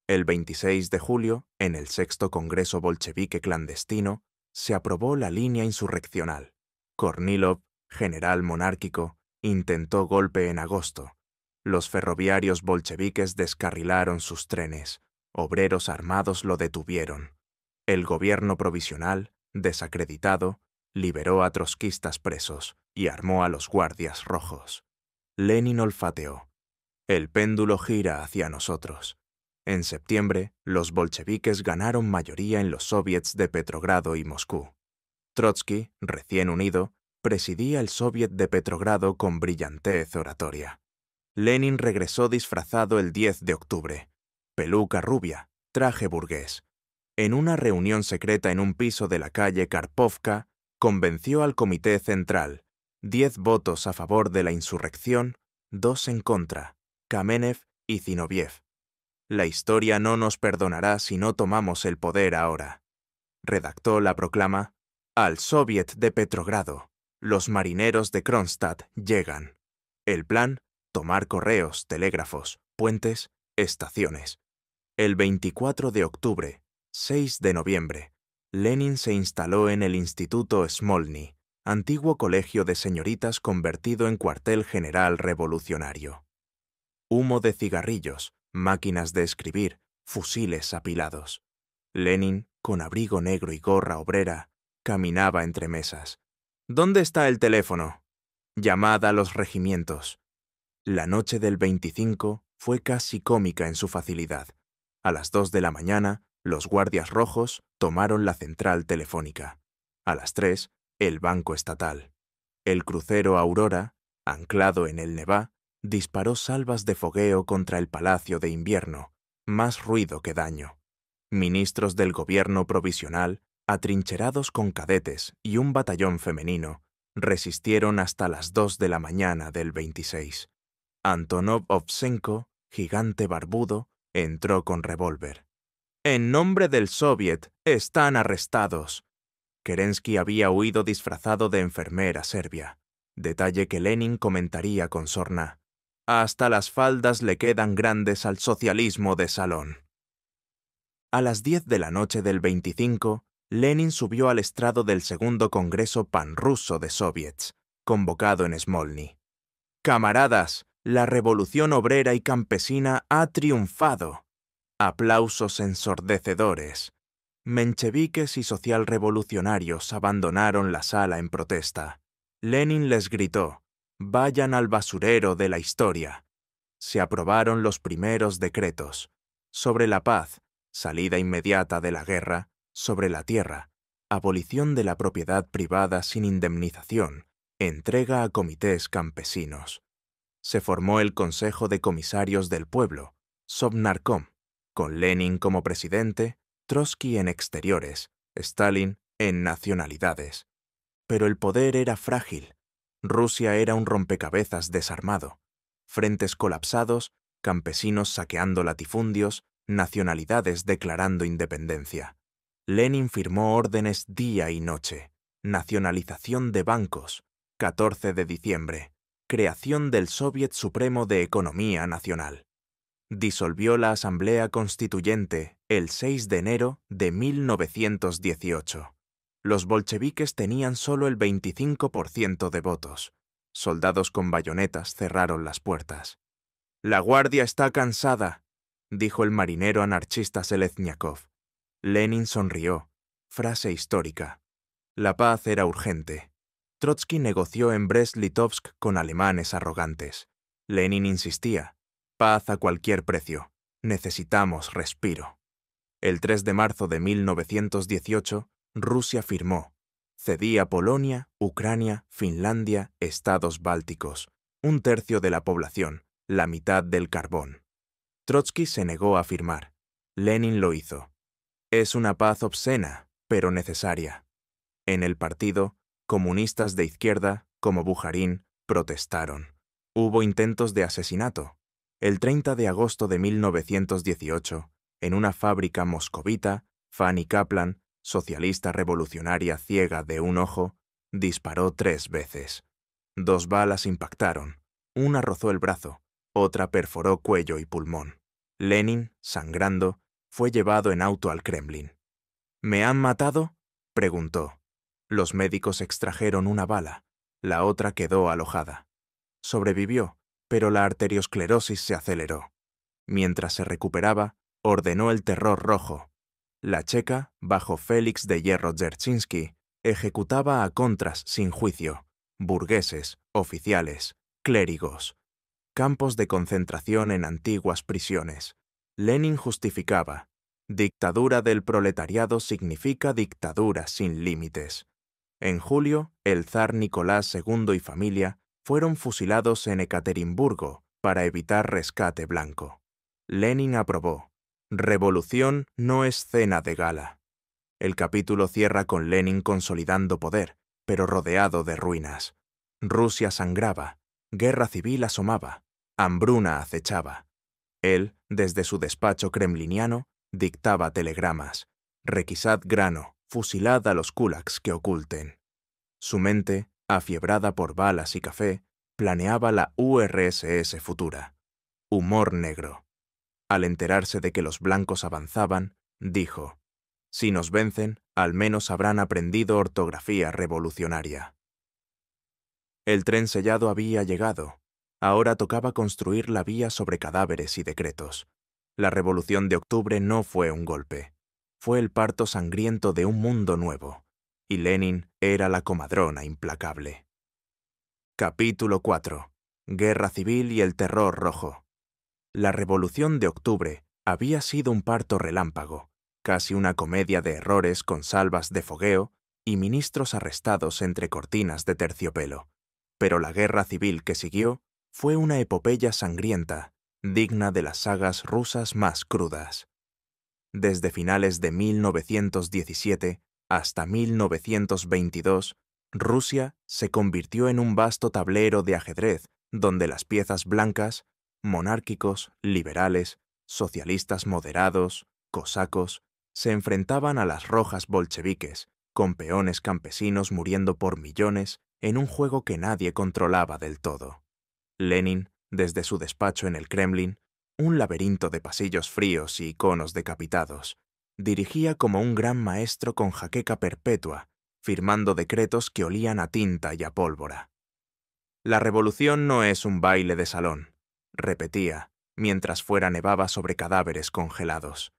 El 26 de julio, en el sexto Congreso Bolchevique clandestino, se aprobó la línea insurreccional. Kornilov, general monárquico, intentó golpe en agosto. Los ferroviarios bolcheviques descarrilaron sus trenes. Obreros armados lo detuvieron. El gobierno provisional, desacreditado, liberó a trotskistas presos y armó a los guardias rojos. Lenin olfateó. El péndulo gira hacia nosotros. En septiembre, los bolcheviques ganaron mayoría en los soviets de Petrogrado y Moscú. Trotsky, recién unido, presidía el soviet de Petrogrado con brillantez oratoria. Lenin regresó disfrazado el 10 de octubre. Peluca rubia, traje burgués. En una reunión secreta en un piso de la calle Karpovka, convenció al Comité Central: 10 votos a favor de la insurrección, 2 en contra, Kamenev y Zinoviev. La historia no nos perdonará si no tomamos el poder ahora. Redactó la proclama: «Al Soviet de Petrogrado, los marineros de Kronstadt llegan». El plan: tomar correos, telégrafos, puentes, estaciones. El 24 de octubre, 6 de noviembre, Lenin se instaló en el Instituto Smolny, antiguo colegio de señoritas convertido en cuartel general revolucionario. Humo de cigarrillos, máquinas de escribir, fusiles apilados. Lenin, con abrigo negro y gorra obrera, caminaba entre mesas. «¿Dónde está el teléfono? Llamad a los regimientos». La noche del 25 fue casi cómica en su facilidad. A las 2 de la mañana, los guardias rojos tomaron la central telefónica. A las 3, el Banco Estatal. El crucero Aurora, anclado en el Nevá, disparó salvas de fogueo contra el Palacio de Invierno, más ruido que daño. Ministros del gobierno provisional, atrincherados con cadetes y un batallón femenino, resistieron hasta las 2 de la mañana del 26. Antonov Ovsenko, gigante barbudo, entró con revólver. «En nombre del Soviet, están arrestados». Kerensky había huido disfrazado de enfermera serbia, detalle que Lenin comentaría con sorna. «Hasta las faldas le quedan grandes al socialismo de salón». A las 10 de la noche del 25, Lenin subió al estrado del segundo Congreso Panruso de Soviets, convocado en Smolny. «Camaradas, la revolución obrera y campesina ha triunfado». Aplausos ensordecedores. Mencheviques y socialrevolucionarios abandonaron la sala en protesta. Lenin les gritó: «Vayan al basurero de la historia». Se aprobaron los primeros decretos sobre la paz, salida inmediata de la guerra, sobre la tierra, abolición de la propiedad privada sin indemnización, entrega a comités campesinos. Se formó el Consejo de Comisarios del Pueblo, Sovnarkom, con Lenin como presidente, Trotsky en exteriores, Stalin en nacionalidades. Pero el poder era frágil. Rusia era un rompecabezas desarmado. Frentes colapsados, campesinos saqueando latifundios, nacionalidades declarando independencia. Lenin firmó órdenes día y noche. Nacionalización de bancos, 14 de diciembre. Creación del Soviet Supremo de Economía Nacional. Disolvió la Asamblea Constituyente el 6 de enero de 1918. Los bolcheviques tenían solo el 25% de votos. Soldados con bayonetas cerraron las puertas. «La guardia está cansada», dijo el marinero anarchista Seleznyakov. Lenin sonrió. Frase histórica. La paz era urgente. Trotsky negoció en Brest-Litovsk con alemanes arrogantes. Lenin insistía: «Paz a cualquier precio. Necesitamos respiro». El 3 de marzo de 1918, Rusia firmó. Cedía Polonia, Ucrania, Finlandia, estados bálticos, un tercio de la población, la mitad del carbón. Trotsky se negó a firmar. Lenin lo hizo. Es una paz obscena, pero necesaria. En el partido, comunistas de izquierda, como Bujarin, protestaron. Hubo intentos de asesinato. El 30 de agosto de 1918, en una fábrica moscovita, Fanny Kaplan, socialista revolucionaria ciega de un ojo, disparó 3 veces. 2 balas impactaron. Una rozó el brazo, otra perforó cuello y pulmón. Lenin, sangrando, fue llevado en auto al Kremlin. «¿Me han matado?», preguntó. Los médicos extrajeron una bala. La otra quedó alojada. Sobrevivió, pero la arteriosclerosis se aceleró. Mientras se recuperaba, ordenó el terror rojo. La Checa, bajo Félix de Hierro Dzerzhinsky, ejecutaba a contras sin juicio, burgueses, oficiales, clérigos. Campos de concentración en antiguas prisiones. Lenin justificaba: «Dictadura del proletariado significa dictadura sin límites». En julio, el zar Nicolás II y familia fueron fusilados en Ekaterimburgo para evitar rescate blanco. Lenin aprobó: «Revolución no es cena de gala». El capítulo cierra con Lenin consolidando poder, pero rodeado de ruinas. Rusia sangraba, guerra civil asomaba, hambruna acechaba. Él, desde su despacho kremliniano, dictaba telegramas: «Requisad grano, fusilad a los kulaks que oculten». Su mente, afiebrada por balas y café, planeaba la URSS futura. Humor negro. Al enterarse de que los blancos avanzaban, dijo: «Si nos vencen, al menos habrán aprendido ortografía revolucionaria». El tren sellado había llegado. Ahora tocaba construir la vía sobre cadáveres y decretos. La Revolución de Octubre no fue un golpe. Fue el parto sangriento de un mundo nuevo. Y Lenin era la comadrona implacable. Capítulo 4. Guerra civil y el terror rojo. La Revolución de Octubre había sido un parto relámpago, casi una comedia de errores con salvas de fogueo y ministros arrestados entre cortinas de terciopelo. Pero la guerra civil que siguió fue una epopeya sangrienta, digna de las sagas rusas más crudas. Desde finales de 1917 hasta 1922, Rusia se convirtió en un vasto tablero de ajedrez donde las piezas blancas, monárquicos, liberales, socialistas moderados, cosacos, se enfrentaban a las rojas bolcheviques, con peones campesinos muriendo por millones en un juego que nadie controlaba del todo. Lenin, desde su despacho en el Kremlin, un laberinto de pasillos fríos y iconos decapitados, Dirigía como un gran maestro con jaqueca perpetua, firmando decretos que olían a tinta y a pólvora. La revolución no es un baile de salón, repetía, mientras fuera nevaba sobre cadáveres congelados.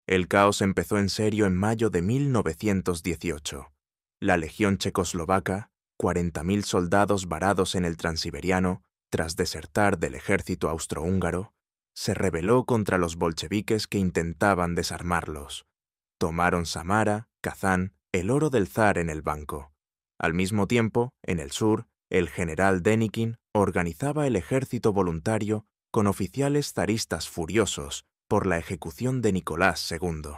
El caos empezó en serio en mayo de 1918. La Legión checoslovaca, 40.000 soldados varados en el Transiberiano, tras desertar del ejército austrohúngaro, se rebeló contra los bolcheviques que intentaban desarmarlos. Tomaron Samara, Kazán, el oro del zar en el banco. Al mismo tiempo, en el sur, el general Denikin organizaba el ejército voluntario con oficiales zaristas furiosos por la ejecución de Nicolás II.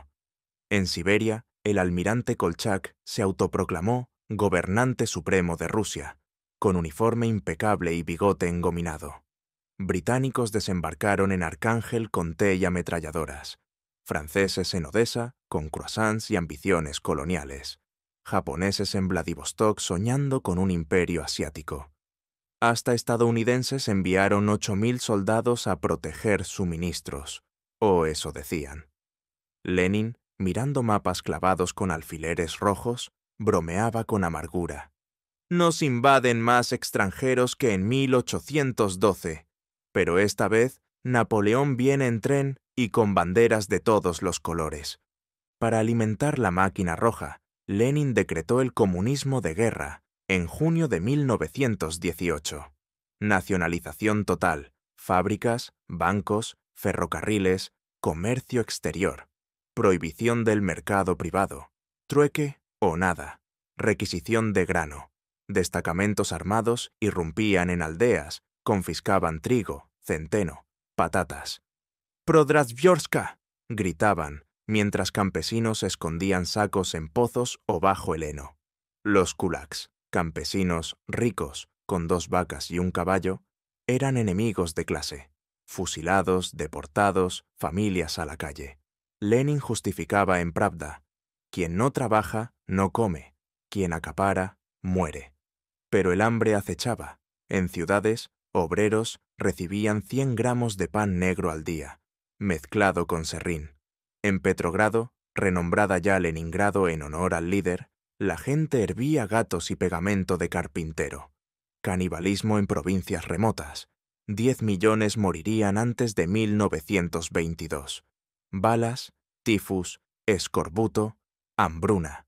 En Siberia, el almirante Kolchak se autoproclamó gobernante supremo de Rusia, con uniforme impecable y bigote engominado. Británicos desembarcaron en Arcángel con té y ametralladoras. Franceses en Odessa con croissants y ambiciones coloniales. Japoneses en Vladivostok soñando con un imperio asiático. Hasta estadounidenses enviaron 8.000 soldados a proteger suministros, o eso decían. Lenin, mirando mapas clavados con alfileres rojos, bromeaba con amargura. Nos invaden más extranjeros que en 1812, pero esta vez Napoleón viene en tren y con banderas de todos los colores. Para alimentar la máquina roja, Lenin decretó el comunismo de guerra en junio de 1918. Nacionalización total, fábricas, bancos, ferrocarriles, comercio exterior, prohibición del mercado privado, trueque o nada, requisición de grano. Destacamentos armados irrumpían en aldeas, confiscaban trigo, centeno, patatas. «¡Prodrasviorska!», gritaban, mientras campesinos escondían sacos en pozos o bajo el heno. Los kulaks, campesinos ricos, con 2 vacas y un caballo, eran enemigos de clase. Fusilados, deportados, familias a la calle. Lenin justificaba en Pravda: quien no trabaja, no come, quien acapara, muere. Pero el hambre acechaba. En ciudades, obreros recibían 100 gramos de pan negro al día, mezclado con serrín. En Petrogrado, renombrada ya Leningrado en honor al líder, la gente hervía gatos y pegamento de carpintero. Canibalismo en provincias remotas. 10 millones morirían antes de 1922. Balas, tifus, escorbuto, hambruna.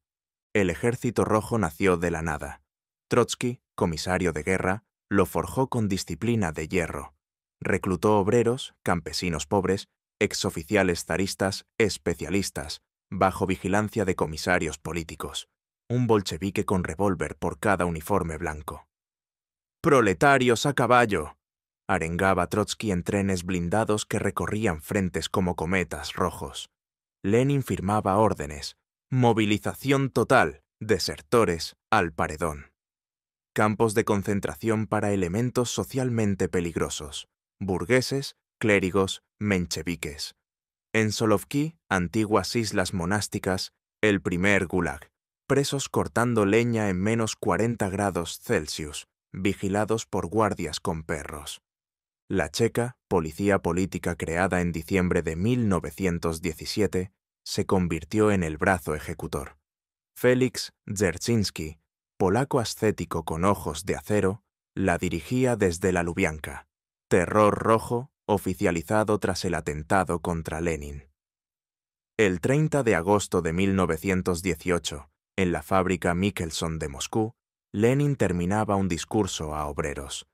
El Ejército Rojo nació de la nada. Trotsky, comisario de guerra, lo forjó con disciplina de hierro. Reclutó obreros, campesinos pobres, exoficiales zaristas, especialistas, bajo vigilancia de comisarios políticos. Un bolchevique con revólver por cada uniforme blanco. «¡Proletarios a caballo!», arengaba Trotsky en trenes blindados que recorrían frentes como cometas rojos. Lenin firmaba órdenes. Movilización total, desertores al paredón. Campos de concentración para elementos socialmente peligrosos, burgueses, clérigos, mencheviques. En Solovki, antiguas islas monásticas, el primer gulag, presos cortando leña en menos 40 grados Celsius, vigilados por guardias con perros. La Checa, policía política creada en diciembre de 1917, se convirtió en el brazo ejecutor. Félix Dzerzhinsky, polaco ascético con ojos de acero, la dirigía desde la Lubianka, terror rojo oficializado tras el atentado contra Lenin. El 30 de agosto de 1918, en la fábrica Michelson de Moscú, Lenin terminaba un discurso a obreros.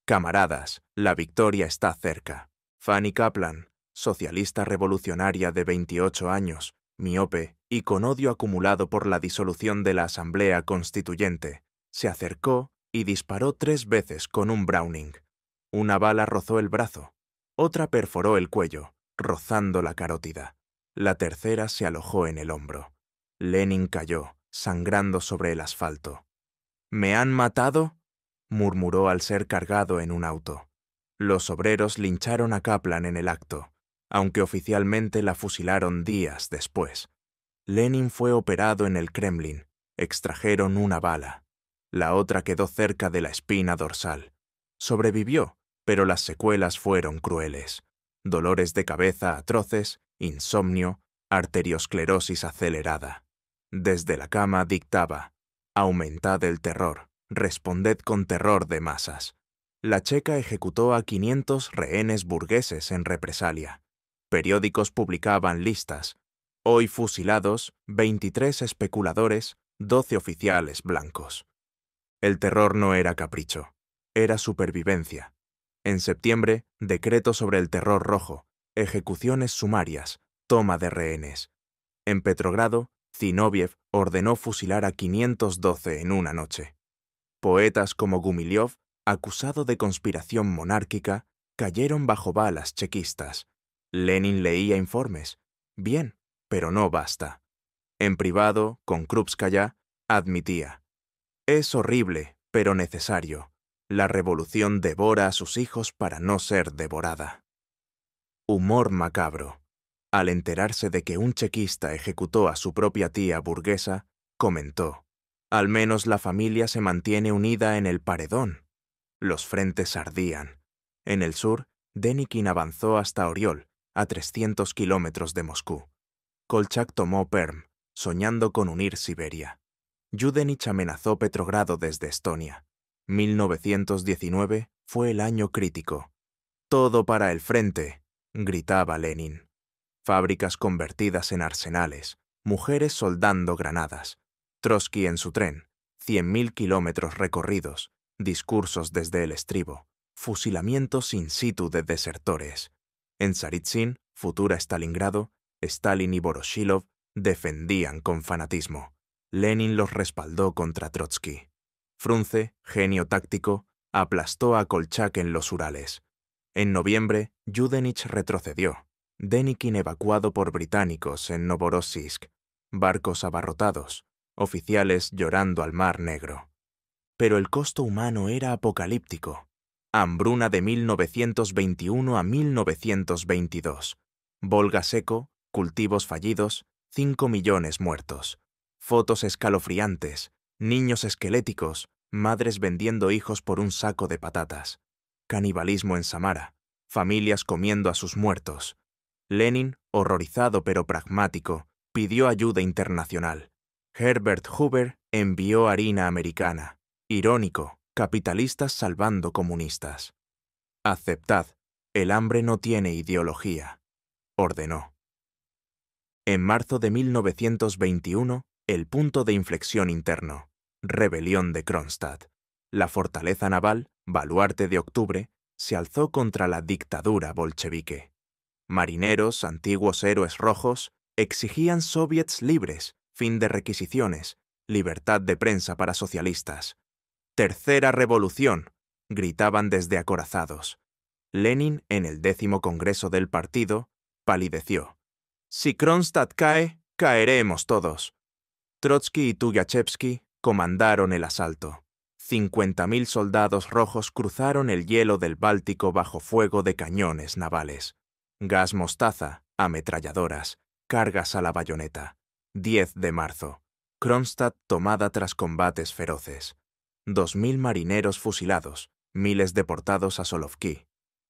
«Camaradas, la victoria está cerca». Fanny Kaplan, socialista revolucionaria de 28 años, miope y con odio acumulado por la disolución de la Asamblea Constituyente, se acercó y disparó 3 veces con un Browning. Una bala rozó el brazo, otra perforó el cuello, rozando la carótida. La tercera se alojó en el hombro. Lenin cayó, sangrando sobre el asfalto. «¿Me han matado?», murmuró al ser cargado en un auto. Los obreros lincharon a Kaplan en el acto, aunque oficialmente la fusilaron días después. Lenin fue operado en el Kremlin. Extrajeron una bala. La otra quedó cerca de la espina dorsal. Sobrevivió, pero las secuelas fueron crueles. Dolores de cabeza atroces, insomnio, arteriosclerosis acelerada. Desde la cama dictaba: aumentad el terror, responded con terror de masas. La Checa ejecutó a 500 rehenes burgueses en represalia. Periódicos publicaban listas: hoy fusilados, 23 especuladores, 12 oficiales blancos. El terror no era capricho, era supervivencia. En septiembre, decreto sobre el terror rojo, ejecuciones sumarias, toma de rehenes. En Petrogrado, Zinoviev ordenó fusilar a 512 en una noche. Poetas como Gumilyov, acusado de conspiración monárquica, cayeron bajo balas chequistas. Lenin leía informes. Bien, pero no basta. En privado, con Krupskaya, admitía: es horrible, pero necesario. La revolución devora a sus hijos para no ser devorada. Humor macabro. Al enterarse de que un chequista ejecutó a su propia tía burguesa, comentó: al menos la familia se mantiene unida en el paredón. Los frentes ardían. En el sur, Denikin avanzó hasta Oriol, a 300 kilómetros de Moscú. Kolchak tomó Perm, soñando con unir Siberia. Yudenich amenazó Petrogrado desde Estonia. 1919 fue el año crítico. «Todo para el frente», gritaba Lenin. Fábricas convertidas en arsenales, mujeres soldando granadas, Trotsky en su tren, 100.000 kilómetros recorridos, discursos desde el estribo, fusilamientos in situ de desertores. En Tsaritsyn, futura Stalingrado, Stalin y Voroshilov defendían con fanatismo. Lenin los respaldó contra Trotsky. Frunze, genio táctico, aplastó a Kolchak en los Urales. En noviembre, Yudenich retrocedió. Denikin evacuado por británicos en Novorossiysk, barcos abarrotados, oficiales llorando al Mar Negro. Pero el costo humano era apocalíptico. Hambruna de 1921 a 1922. Volga seco, cultivos fallidos, 5 millones muertos. Fotos escalofriantes, niños esqueléticos, madres vendiendo hijos por un saco de patatas. Canibalismo en Samara, familias comiendo a sus muertos. Lenin, horrorizado pero pragmático, pidió ayuda internacional. Herbert Hoover envió harina americana. Irónico, capitalistas salvando comunistas. Aceptad, el hambre no tiene ideología, ordenó. En marzo de 1921, el punto de inflexión interno. Rebelión de Kronstadt. La fortaleza naval, baluarte de octubre, se alzó contra la dictadura bolchevique. Marineros, antiguos héroes rojos, exigían soviets libres, fin de requisiciones, libertad de prensa para socialistas. «¡Tercera revolución!», gritaban desde acorazados. Lenin, en el 10º Congreso del partido, palideció. «Si Kronstadt cae, caeremos todos». Trotsky y Tukhachevsky comandaron el asalto. 50.000 soldados rojos cruzaron el hielo del Báltico bajo fuego de cañones navales. Gas mostaza, ametralladoras, cargas a la bayoneta. 10 de marzo. Kronstadt tomada tras combates feroces. 2.000 marineros fusilados, miles deportados a Solovki.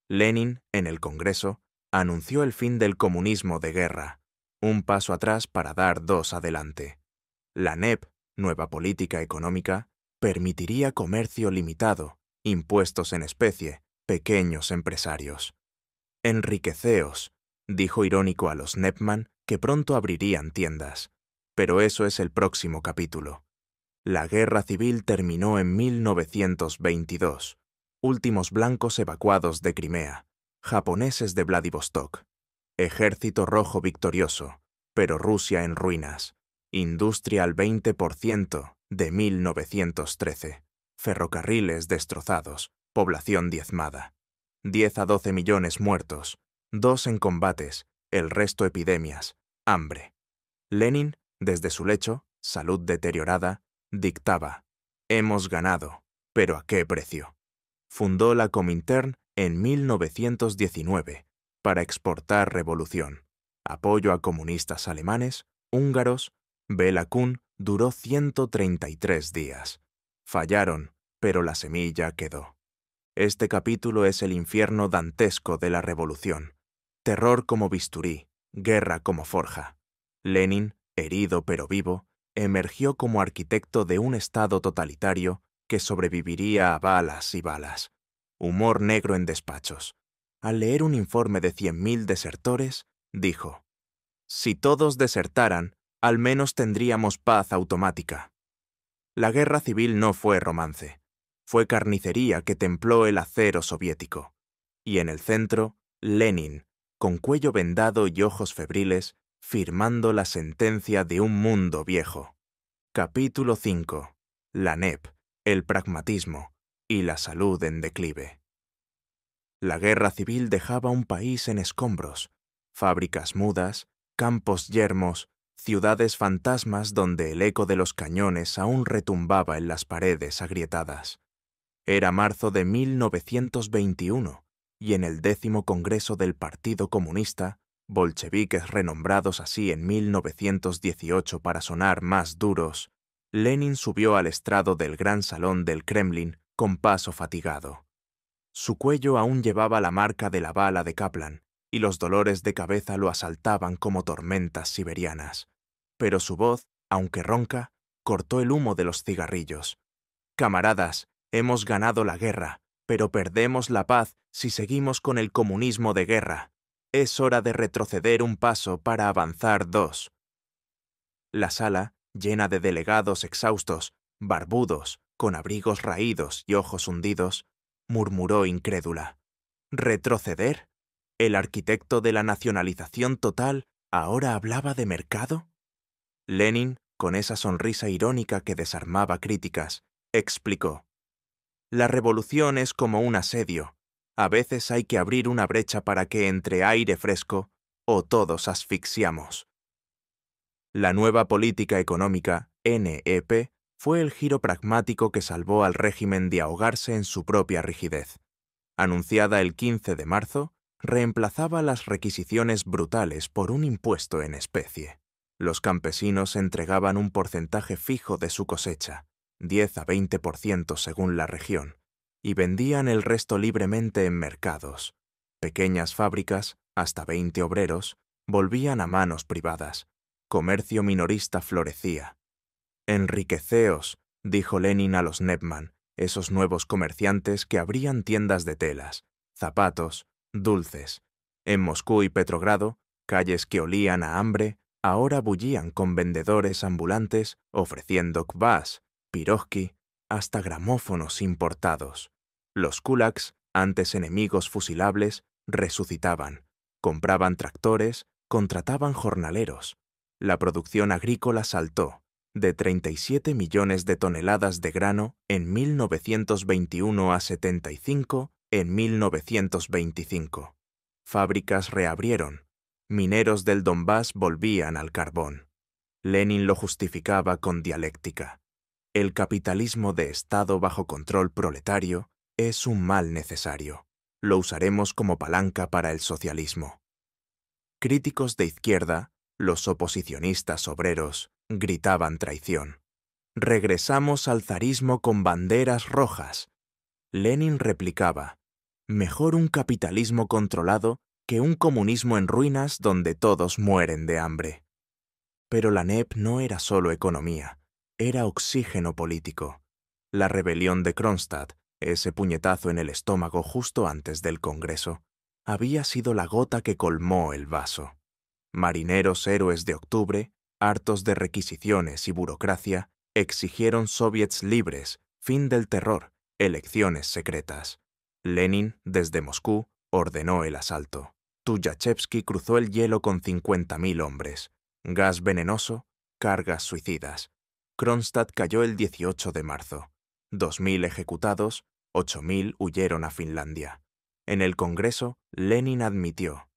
Lenin, en el Congreso, anunció el fin del comunismo de guerra, un paso atrás para dar 2 adelante. La NEP, nueva política económica, permitiría comercio limitado, impuestos en especie, pequeños empresarios. «Enriqueceos», dijo irónico a los Nepman, que pronto abrirían tiendas. Pero eso es el próximo capítulo. La guerra civil terminó en 1922. Últimos blancos evacuados de Crimea, japoneses de Vladivostok. Ejército rojo victorioso, pero Rusia en ruinas. Industria al 20% de 1913. Ferrocarriles destrozados, población diezmada. 10 a 12 millones muertos, 2 en combates, el resto epidemias, hambre. Lenin, desde su lecho, salud deteriorada, dictaba: «Hemos ganado, pero ¿a qué precio?». Fundó la Comintern en 1919 para exportar revolución, apoyo a comunistas alemanes, húngaros. Bela Kun duró 133 días. Fallaron, pero la semilla quedó. Este capítulo es el infierno dantesco de la revolución. Terror como bisturí, guerra como forja. Lenin, herido pero vivo, emergió como arquitecto de un Estado totalitario que sobreviviría a balas y balas. Humor negro en despachos. Al leer un informe de 100.000 desertores, dijo: «Si todos desertaran, al menos tendríamos paz automática». La guerra civil no fue romance. Fue carnicería que templó el acero soviético. Y en el centro, Lenin, con cuello vendado y ojos febriles, firmando la sentencia de un mundo viejo. Capítulo 5. La NEP, el pragmatismo y la salud en declive. La guerra civil dejaba un país en escombros, fábricas mudas, campos yermos, ciudades fantasmas donde el eco de los cañones aún retumbaba en las paredes agrietadas. Era marzo de 1921, y en el 10º Congreso del Partido Comunista, bolcheviques renombrados así en 1918 para sonar más duros, Lenin subió al estrado del gran salón del Kremlin con paso fatigado. Su cuello aún llevaba la marca de la bala de Kaplan, y los dolores de cabeza lo asaltaban como tormentas siberianas. Pero su voz, aunque ronca, cortó el humo de los cigarrillos. «Camaradas, hemos ganado la guerra, pero perdemos la paz si seguimos con el comunismo de guerra. Es hora de retroceder un paso para avanzar dos». La sala, llena de delegados exhaustos, barbudos, con abrigos raídos y ojos hundidos, murmuró incrédula: «¿Retroceder? ¿El arquitecto de la nacionalización total ahora hablaba de mercado?». Lenin, con esa sonrisa irónica que desarmaba críticas, explicó: «La revolución es como un asedio. A veces hay que abrir una brecha para que entre aire fresco o todos asfixiamos». La nueva política económica, NEP, fue el giro pragmático que salvó al régimen de ahogarse en su propia rigidez. Anunciada el 15 de marzo, reemplazaba las requisiciones brutales por un impuesto en especie. Los campesinos entregaban un porcentaje fijo de su cosecha, 10 a 20% según la región, y vendían el resto libremente en mercados. Pequeñas fábricas, hasta 20 obreros, volvían a manos privadas. Comercio minorista florecía. «Enriqueceos», dijo Lenin a los Nepman, esos nuevos comerciantes que abrían tiendas de telas, zapatos, dulces. En Moscú y Petrogrado, calles que olían a hambre, ahora bullían con vendedores ambulantes ofreciendo kvass, pirojki, hasta gramófonos importados. Los kulaks, antes enemigos fusilables, resucitaban, compraban tractores, contrataban jornaleros. La producción agrícola saltó de 37 millones de toneladas de grano en 1921 a 75 en 1925. Fábricas reabrieron. Mineros del Donbass volvían al carbón. Lenin lo justificaba con dialéctica. El capitalismo de Estado bajo control proletario es un mal necesario. Lo usaremos como palanca para el socialismo. Críticos de izquierda, los oposicionistas obreros, gritaban traición. «Regresamos al zarismo con banderas rojas». Lenin replicaba: «Mejor un capitalismo controlado que un comunismo en ruinas donde todos mueren de hambre». Pero la NEP no era solo economía, era oxígeno político. La rebelión de Kronstadt, ese puñetazo en el estómago justo antes del Congreso, había sido la gota que colmó el vaso. Marineros héroes de octubre, hartos de requisiciones y burocracia, exigieron soviets libres, fin del terror, elecciones secretas. Lenin, desde Moscú, ordenó el asalto. Tukhachevsky cruzó el hielo con 50.000 hombres. Gas venenoso, cargas suicidas. Kronstadt cayó el 18 de marzo. 2.000 ejecutados, 8.000 huyeron a Finlandia. En el Congreso, Lenin admitió: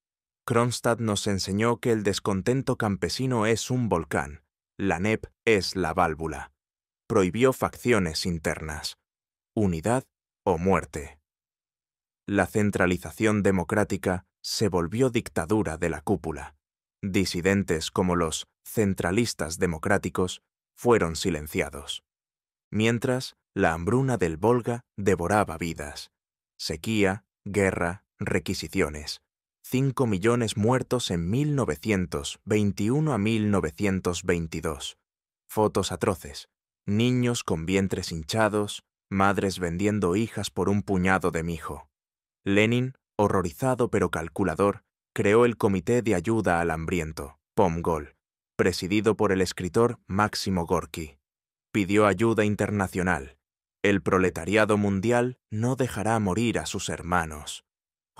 «Kronstadt nos enseñó que el descontento campesino es un volcán. La NEP es la válvula». Prohibió facciones internas. Unidad o muerte. La centralización democrática se volvió dictadura de la cúpula. Disidentes como los centralistas democráticos fueron silenciados. Mientras, la hambruna del Volga devoraba vidas. Sequía, guerra, requisiciones. 5 millones muertos en 1921 a 1922. Fotos atroces. Niños con vientres hinchados, madres vendiendo hijas por un puñado de mijo. Lenin, horrorizado pero calculador, creó el Comité de Ayuda al Hambriento, POMGOL, presidido por el escritor Máximo Gorki. Pidió ayuda internacional. El proletariado mundial no dejará morir a sus hermanos.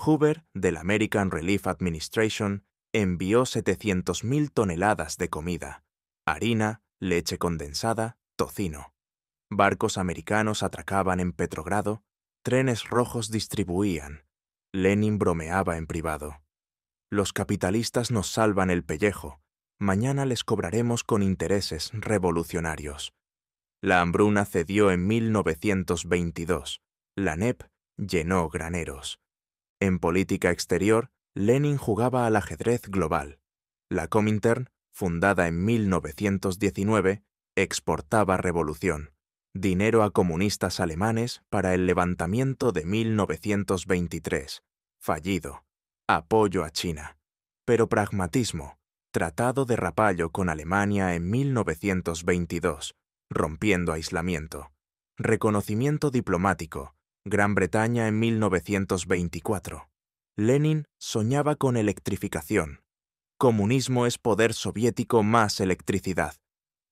Hoover, del American Relief Administration, envió 700.000 toneladas de comida, harina, leche condensada, tocino. Barcos americanos atracaban en Petrogrado, trenes rojos distribuían. Lenin bromeaba en privado. Los capitalistas nos salvan el pellejo. Mañana les cobraremos con intereses revolucionarios. La hambruna cedió en 1922. La NEP llenó graneros. En política exterior, Lenin jugaba al ajedrez global. La Comintern, fundada en 1919, exportaba revolución, dinero a comunistas alemanes para el levantamiento de 1923, fallido, apoyo a China, pero pragmatismo, tratado de Rapallo con Alemania en 1922, rompiendo aislamiento, reconocimiento diplomático, Gran Bretaña en 1924. Lenin soñaba con electrificación. Comunismo es poder soviético más electricidad.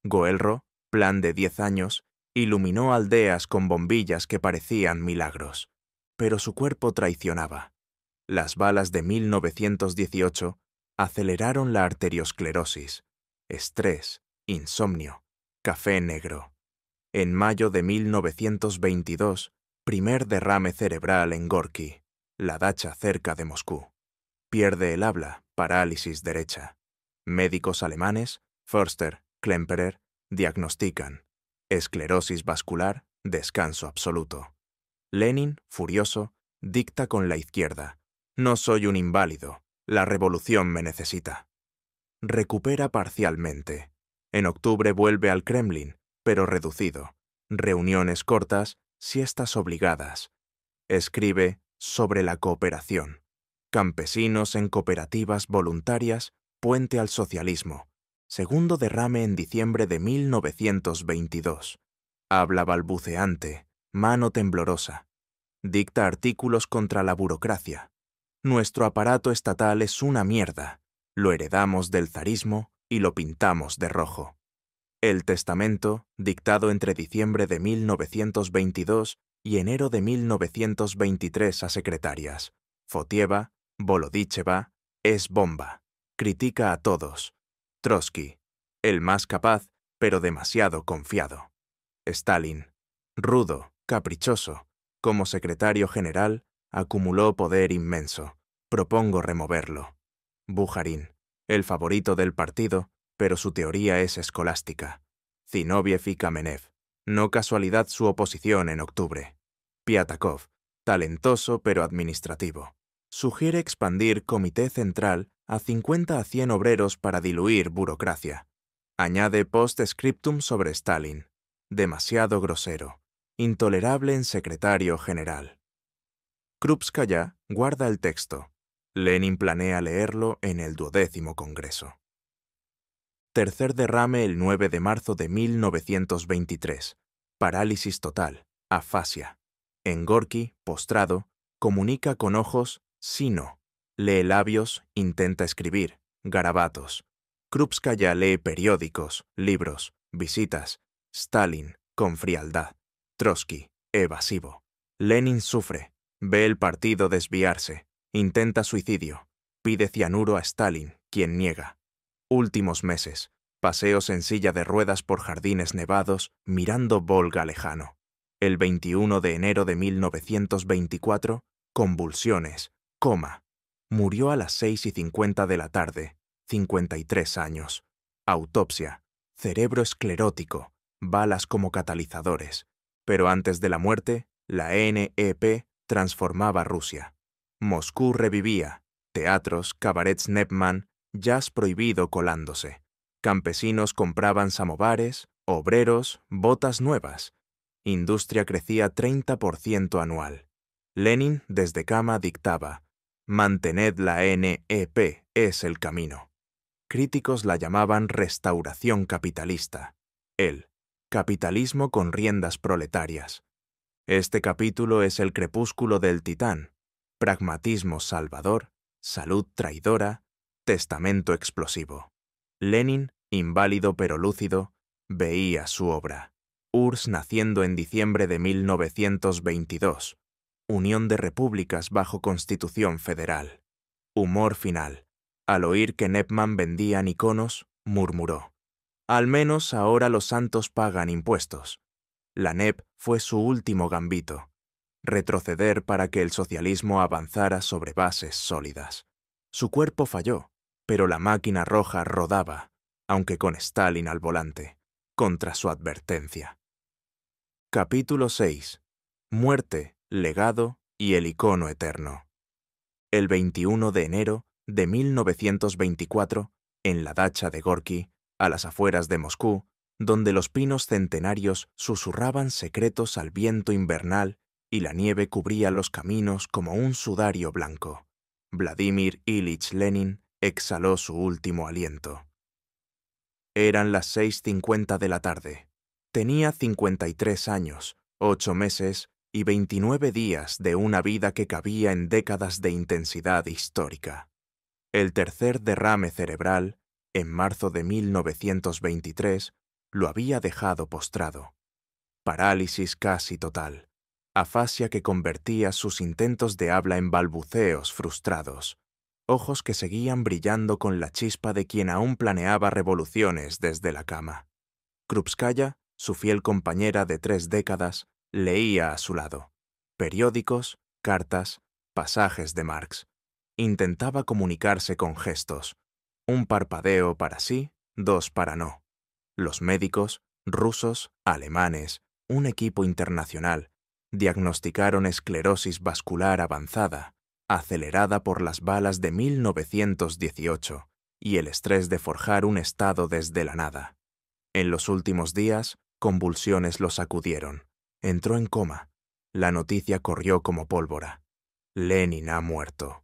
Goelro, plan de 10 años, iluminó aldeas con bombillas que parecían milagros. Pero su cuerpo traicionaba. Las balas de 1918 aceleraron la arteriosclerosis, estrés, insomnio, café negro. En mayo de 1922, primer derrame cerebral en Gorki, la dacha cerca de Moscú. Pierde el habla, parálisis derecha. Médicos alemanes, Förster, Klemperer, diagnostican esclerosis vascular, descanso absoluto. Lenin, furioso, dicta con la izquierda: no soy un inválido, la revolución me necesita. Recupera parcialmente. En octubre vuelve al Kremlin, pero reducido. Reuniones cortas, siestas obligadas. Escribe sobre la cooperación. Campesinos en cooperativas voluntarias, puente al socialismo. Segundo derrame en diciembre de 1922. Habla balbuceante, mano temblorosa. Dicta artículos contra la burocracia. Nuestro aparato estatal es una mierda. Lo heredamos del zarismo y lo pintamos de rojo. El testamento, dictado entre diciembre de 1922 y enero de 1923 a secretarias. Fotieva, Volodicheva, es bomba. Critica a todos. Trotsky, el más capaz, pero demasiado confiado. Stalin, rudo, caprichoso. Como secretario general, acumuló poder inmenso. Propongo removerlo. Bujarin, el favorito del partido, pero su teoría es escolástica. Zinoviev y Kamenev, no casualidad su oposición en octubre. Piatakov, talentoso pero administrativo. Sugiere expandir Comité Central a 50 a 100 obreros para diluir burocracia. Añade post-scriptum sobre Stalin. Demasiado grosero. Intolerable en secretario general. Krupskaya guarda el texto. Lenin planea leerlo en el 12º Congreso. Tercer derrame el 9 de marzo de 1923. Parálisis total, afasia. En Gorki, postrado, comunica con ojos, sí no. Lee labios, intenta escribir, garabatos. Krupskaya lee periódicos, libros, visitas. Stalin, con frialdad. Trotsky, evasivo. Lenin sufre, ve el partido desviarse, intenta suicidio, pide cianuro a Stalin, quien niega. Últimos meses, paseos en silla de ruedas por jardines nevados, mirando Volga lejano. El 21 de enero de 1924, convulsiones, coma. Murió a las 6:50 de la tarde, 53 años. Autopsia, cerebro esclerótico, balas como catalizadores. Pero antes de la muerte, la NEP transformaba Rusia. Moscú revivía, teatros, cabarets Nepman, jazz prohibido colándose. Campesinos compraban samovares, obreros, botas nuevas. Industria crecía 30% anual. Lenin, desde cama, dictaba: Mantened la NEP, es el camino. Críticos la llamaban restauración capitalista. El capitalismo con riendas proletarias. Este capítulo es el crepúsculo del titán. Pragmatismo salvador, salud traidora, testamento explosivo. Lenin, inválido pero lúcido, veía su obra. URSS naciendo en diciembre de 1922. Unión de repúblicas bajo Constitución Federal. Humor final. Al oír que Nepman vendían iconos, murmuró: «Al menos ahora los santos pagan impuestos». La NEP fue su último gambito. Retroceder para que el socialismo avanzara sobre bases sólidas. Su cuerpo falló, pero la máquina roja rodaba, aunque con Stalin al volante, contra su advertencia. Capítulo 6. Muerte, legado y el icono eterno. El 21 de enero de 1924, en la dacha de Gorki, a las afueras de Moscú, donde los pinos centenarios susurraban secretos al viento invernal y la nieve cubría los caminos como un sudario blanco, Vladimir Ilich Lenin exhaló su último aliento. Eran las 6:50 de la tarde. Tenía 53 años, 8 meses y 29 días de una vida que cabía en décadas de intensidad histórica. El tercer derrame cerebral, en marzo de 1923, lo había dejado postrado. Parálisis casi total, afasia que convertía sus intentos de habla en balbuceos frustrados, ojos que seguían brillando con la chispa de quien aún planeaba revoluciones desde la cama. Krupskaya, su fiel compañera de 3 décadas, leía a su lado. Periódicos, cartas, pasajes de Marx. Intentaba comunicarse con gestos. Un parpadeo para sí, 2 para no. Los médicos, rusos, alemanes, un equipo internacional, diagnosticaron esclerosis vascular avanzada, acelerada por las balas de 1918 y el estrés de forjar un Estado desde la nada. En los últimos días, convulsiones lo sacudieron. Entró en coma. La noticia corrió como pólvora. Lenin ha muerto.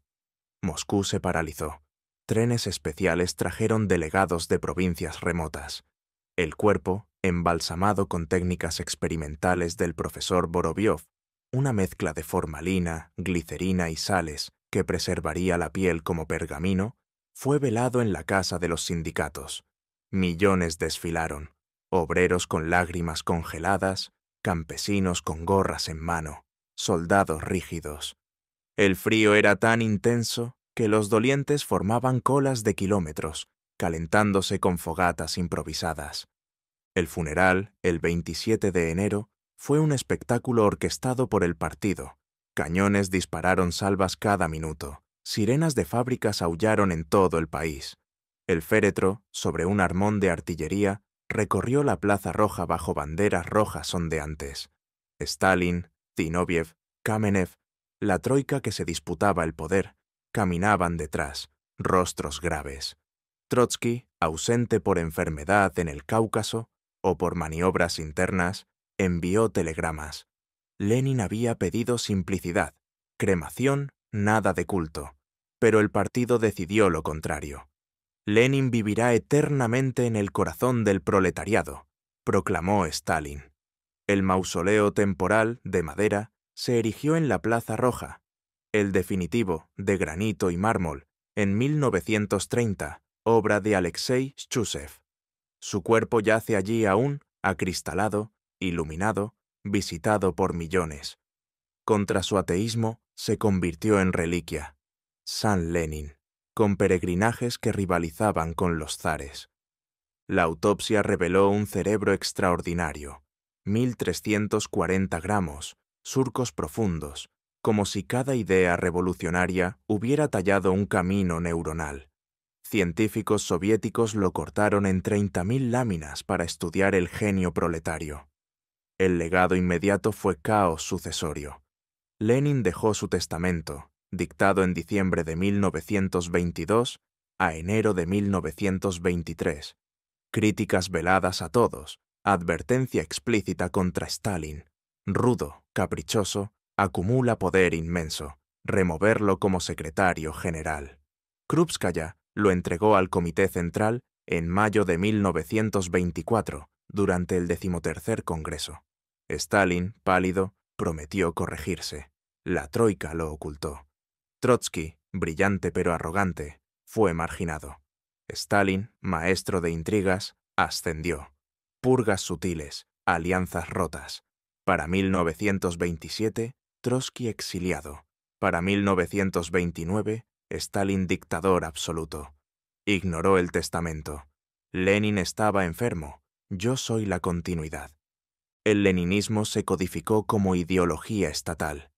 Moscú se paralizó. Trenes especiales trajeron delegados de provincias remotas. El cuerpo, embalsamado con técnicas experimentales del profesor Vorobiov, una mezcla de formalina, glicerina y sales que preservaría la piel como pergamino, fue velado en la casa de los sindicatos. Millones desfilaron, obreros con lágrimas congeladas, campesinos con gorras en mano, soldados rígidos. El frío era tan intenso que los dolientes formaban colas de kilómetros, calentándose con fogatas improvisadas. El funeral, el 27 de enero, fue un espectáculo orquestado por el partido. Cañones dispararon salvas cada minuto. Sirenas de fábricas aullaron en todo el país. El féretro, sobre un armón de artillería, recorrió la Plaza Roja bajo banderas rojas ondeantes. Stalin, Zinoviev, Kamenev, la troika que se disputaba el poder, caminaban detrás, rostros graves. Trotsky, ausente por enfermedad en el Cáucaso o por maniobras internas, envió telegramas. Lenin había pedido simplicidad, cremación, nada de culto, pero el partido decidió lo contrario. Lenin vivirá eternamente en el corazón del proletariado, proclamó Stalin. El mausoleo temporal, de madera, se erigió en la Plaza Roja. El definitivo, de granito y mármol, en 1930, obra de Alexei Shchusev. Su cuerpo yace allí aún, acristalado, iluminado, visitado por millones. Contra su ateísmo, se convirtió en reliquia. San Lenin, con peregrinajes que rivalizaban con los zares. La autopsia reveló un cerebro extraordinario, 1.340 gramos, surcos profundos, como si cada idea revolucionaria hubiera tallado un camino neuronal. Científicos soviéticos lo cortaron en 30.000 láminas para estudiar el genio proletario. El legado inmediato fue caos sucesorio. Lenin dejó su testamento, dictado en diciembre de 1922 a enero de 1923. Críticas veladas a todos, advertencia explícita contra Stalin. Rudo, caprichoso, acumula poder inmenso. removerlo como secretario general. Krupskaya lo entregó al Comité Central en mayo de 1924, durante el 13º Congreso. Stalin, pálido, prometió corregirse. La troika lo ocultó. Trotsky, brillante pero arrogante, fue marginado. Stalin, maestro de intrigas, ascendió. Purgas sutiles, alianzas rotas. Para 1927, Trotsky exiliado. Para 1929, Stalin dictador absoluto. Ignoró el testamento. Lenin estaba enfermo. Yo soy la continuidad. El leninismo se codificó como ideología estatal.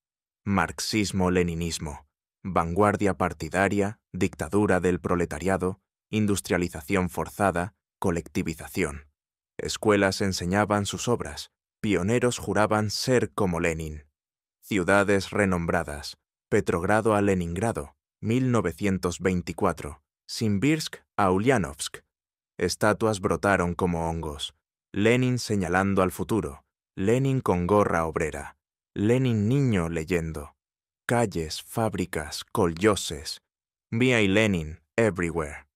Marxismo-leninismo. Vanguardia partidaria, dictadura del proletariado, industrialización forzada, colectivización. Escuelas enseñaban sus obras, pioneros juraban ser como Lenin. Ciudades renombradas, Petrogrado a Leningrado, 1924, Simbirsk a Ulyanovsk. Estatuas brotaron como hongos. Lenin señalando al futuro, Lenin con gorra obrera, Lenin niño leyendo. Calles, fábricas, colloses. Mia y Lenin, everywhere.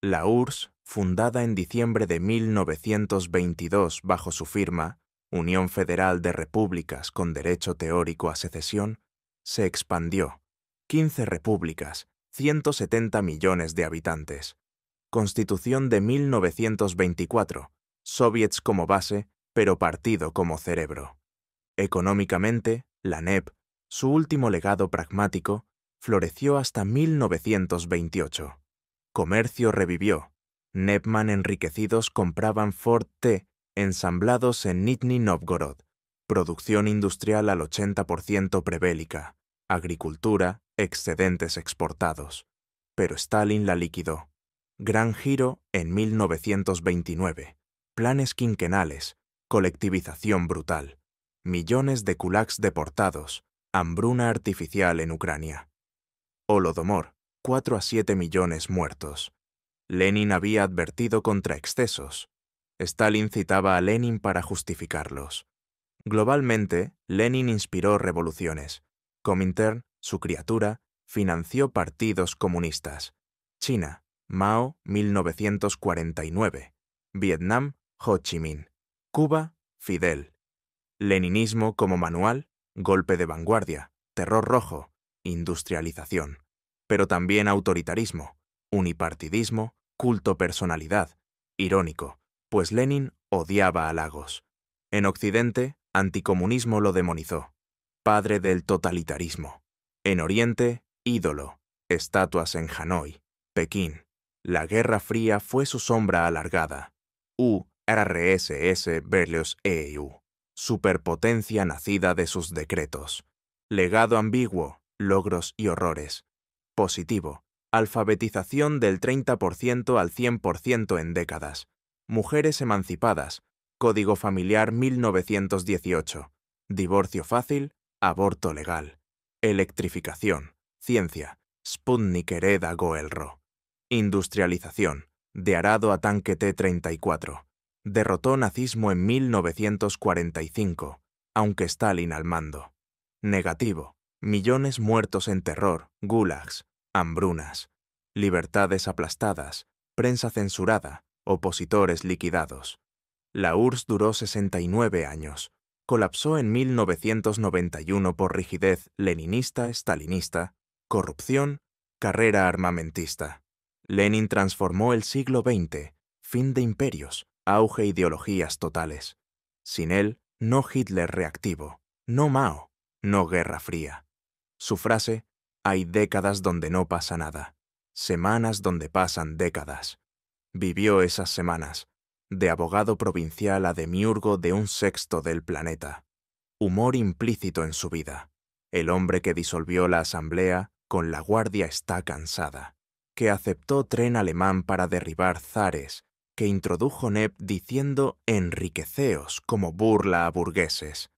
La URSS, fundada en diciembre de 1922 bajo su firma, Unión Federal de Repúblicas con Derecho Teórico a Secesión, se expandió. 15 repúblicas, 170 millones de habitantes. Constitución de 1924, soviets como base, pero partido como cerebro. Económicamente, la NEP, su último legado pragmático, floreció hasta 1928. Comercio revivió. Nepman enriquecidos compraban Ford T ensamblados en Nizhny Novgorod. Producción industrial al 80% prebélica. Agricultura, excedentes exportados. Pero Stalin la liquidó. Gran giro en 1929. Planes quinquenales. Colectivización brutal. Millones de kulaks deportados. Hambruna artificial en Ucrania. Holodomor. 4 a 7 millones muertos. Lenin había advertido contra excesos. Stalin citaba a Lenin para justificarlos. Globalmente, Lenin inspiró revoluciones. Comintern, su criatura, financió partidos comunistas. China, Mao, 1949. Vietnam, Ho Chi Minh. Cuba, Fidel. Leninismo como manual, golpe de vanguardia, terror rojo, industrialización. Pero también autoritarismo, unipartidismo, culto personalidad, irónico, pues Lenin odiaba a Lagos. En Occidente, anticomunismo lo demonizó, padre del totalitarismo. En Oriente, ídolo, estatuas en Hanoi, Pekín. La Guerra Fría fue su sombra alargada. URSS versus EU. Superpotencia nacida de sus decretos. Legado ambiguo, logros y horrores. Positivo. Alfabetización del 30% al 100% en décadas. Mujeres emancipadas. Código familiar 1918. Divorcio fácil, aborto legal. Electrificación. Ciencia. Sputnik hereda Goelro. Industrialización. De arado a tanque T-34. Derrotó nazismo en 1945, aunque Stalin al mando. Negativo. Millones muertos en terror, gulags, hambrunas. Libertades aplastadas, prensa censurada, opositores liquidados. La URSS duró 69 años. Colapsó en 1991 por rigidez leninista-stalinista, corrupción, carrera armamentista. Lenin transformó el siglo XX, fin de imperios, auge ideologías totales. Sin él, no Hitler reactivo, no Mao, no Guerra Fría. Su frase, hay décadas donde no pasa nada, semanas donde pasan décadas. Vivió esas semanas, de abogado provincial a demiurgo de un sexto del planeta. Humor implícito en su vida. El hombre que disolvió la asamblea con la guardia está cansada, que aceptó tren alemán para derribar zares, que introdujo NEP diciendo enriqueceos como burla a burgueses.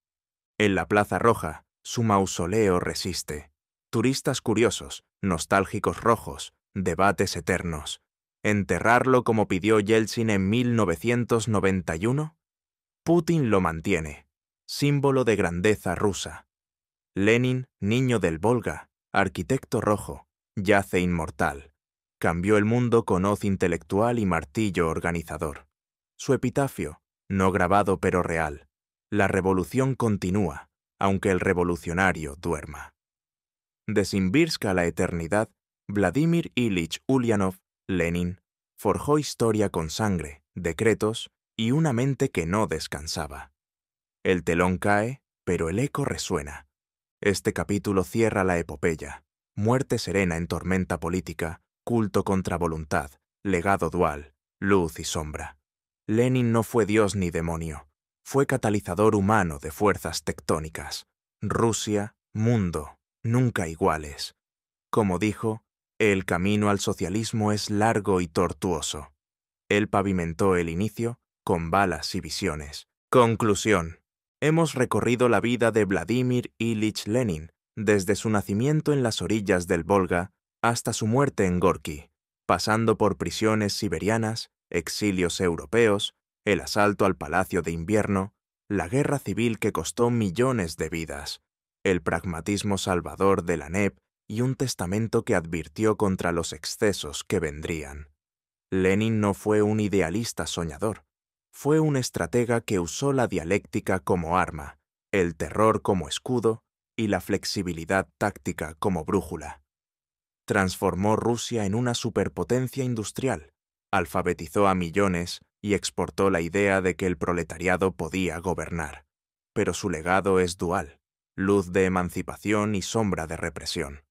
En la Plaza Roja, su mausoleo resiste. Turistas curiosos, nostálgicos rojos, debates eternos. ¿Enterrarlo como pidió Yeltsin en 1991? Putin lo mantiene, símbolo de grandeza rusa. Lenin, niño del Volga, arquitecto rojo, yace inmortal. Cambió el mundo con hoz intelectual y martillo organizador. Su epitafio, no grabado pero real. La revolución continúa, aunque el revolucionario duerma. De Simbirsk a la eternidad, Vladimir Ilich Ulyanov, Lenin, forjó historia con sangre, decretos y una mente que no descansaba. El telón cae, pero el eco resuena. Este capítulo cierra la epopeya. Muerte serena en tormenta política, culto contra voluntad, legado dual, luz y sombra. Lenin no fue Dios ni demonio. Fue catalizador humano de fuerzas tectónicas. Rusia, mundo, nunca iguales. Como dijo, el camino al socialismo es largo y tortuoso. Él pavimentó el inicio con balas y visiones. Conclusión. Hemos recorrido la vida de Vladimir Ilich Lenin, desde su nacimiento en las orillas del Volga hasta su muerte en Gorki, pasando por prisiones siberianas, exilios europeos, el asalto al Palacio de Invierno, la guerra civil que costó millones de vidas, el pragmatismo salvador de la NEP y un testamento que advirtió contra los excesos que vendrían. Lenin no fue un idealista soñador. Fue un estratega que usó la dialéctica como arma, el terror como escudo y la flexibilidad táctica como brújula. Transformó Rusia en una superpotencia industrial, alfabetizó a millones y exportó la idea de que el proletariado podía gobernar. Pero su legado es dual, luz de emancipación y sombra de represión.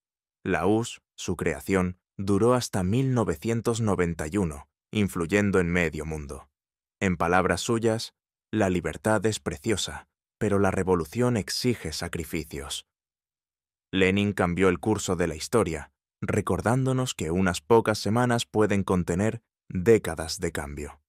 La URSS, su creación, duró hasta 1991, influyendo en medio mundo. En palabras suyas, la libertad es preciosa, pero la revolución exige sacrificios. Lenin cambió el curso de la historia, recordándonos que unas pocas semanas pueden contener décadas de cambio.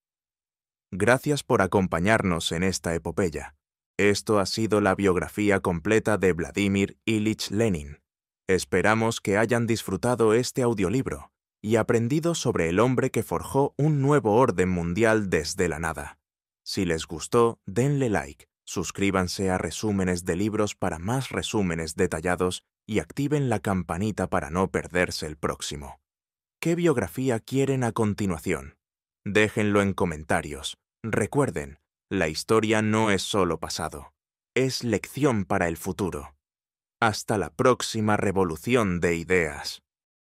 Gracias por acompañarnos en esta epopeya. Esto ha sido la biografía completa de Vladimir Ilich Lenin. Esperamos que hayan disfrutado este audiolibro y aprendido sobre el hombre que forjó un nuevo orden mundial desde la nada. Si les gustó, denle like, suscríbanse a Resúmenes de Libros para más resúmenes detallados y activen la campanita para no perderse el próximo. ¿Qué biografía quieren a continuación? Déjenlo en comentarios. Recuerden, la historia no es solo pasado, es lección para el futuro. Hasta la próxima revolución de ideas.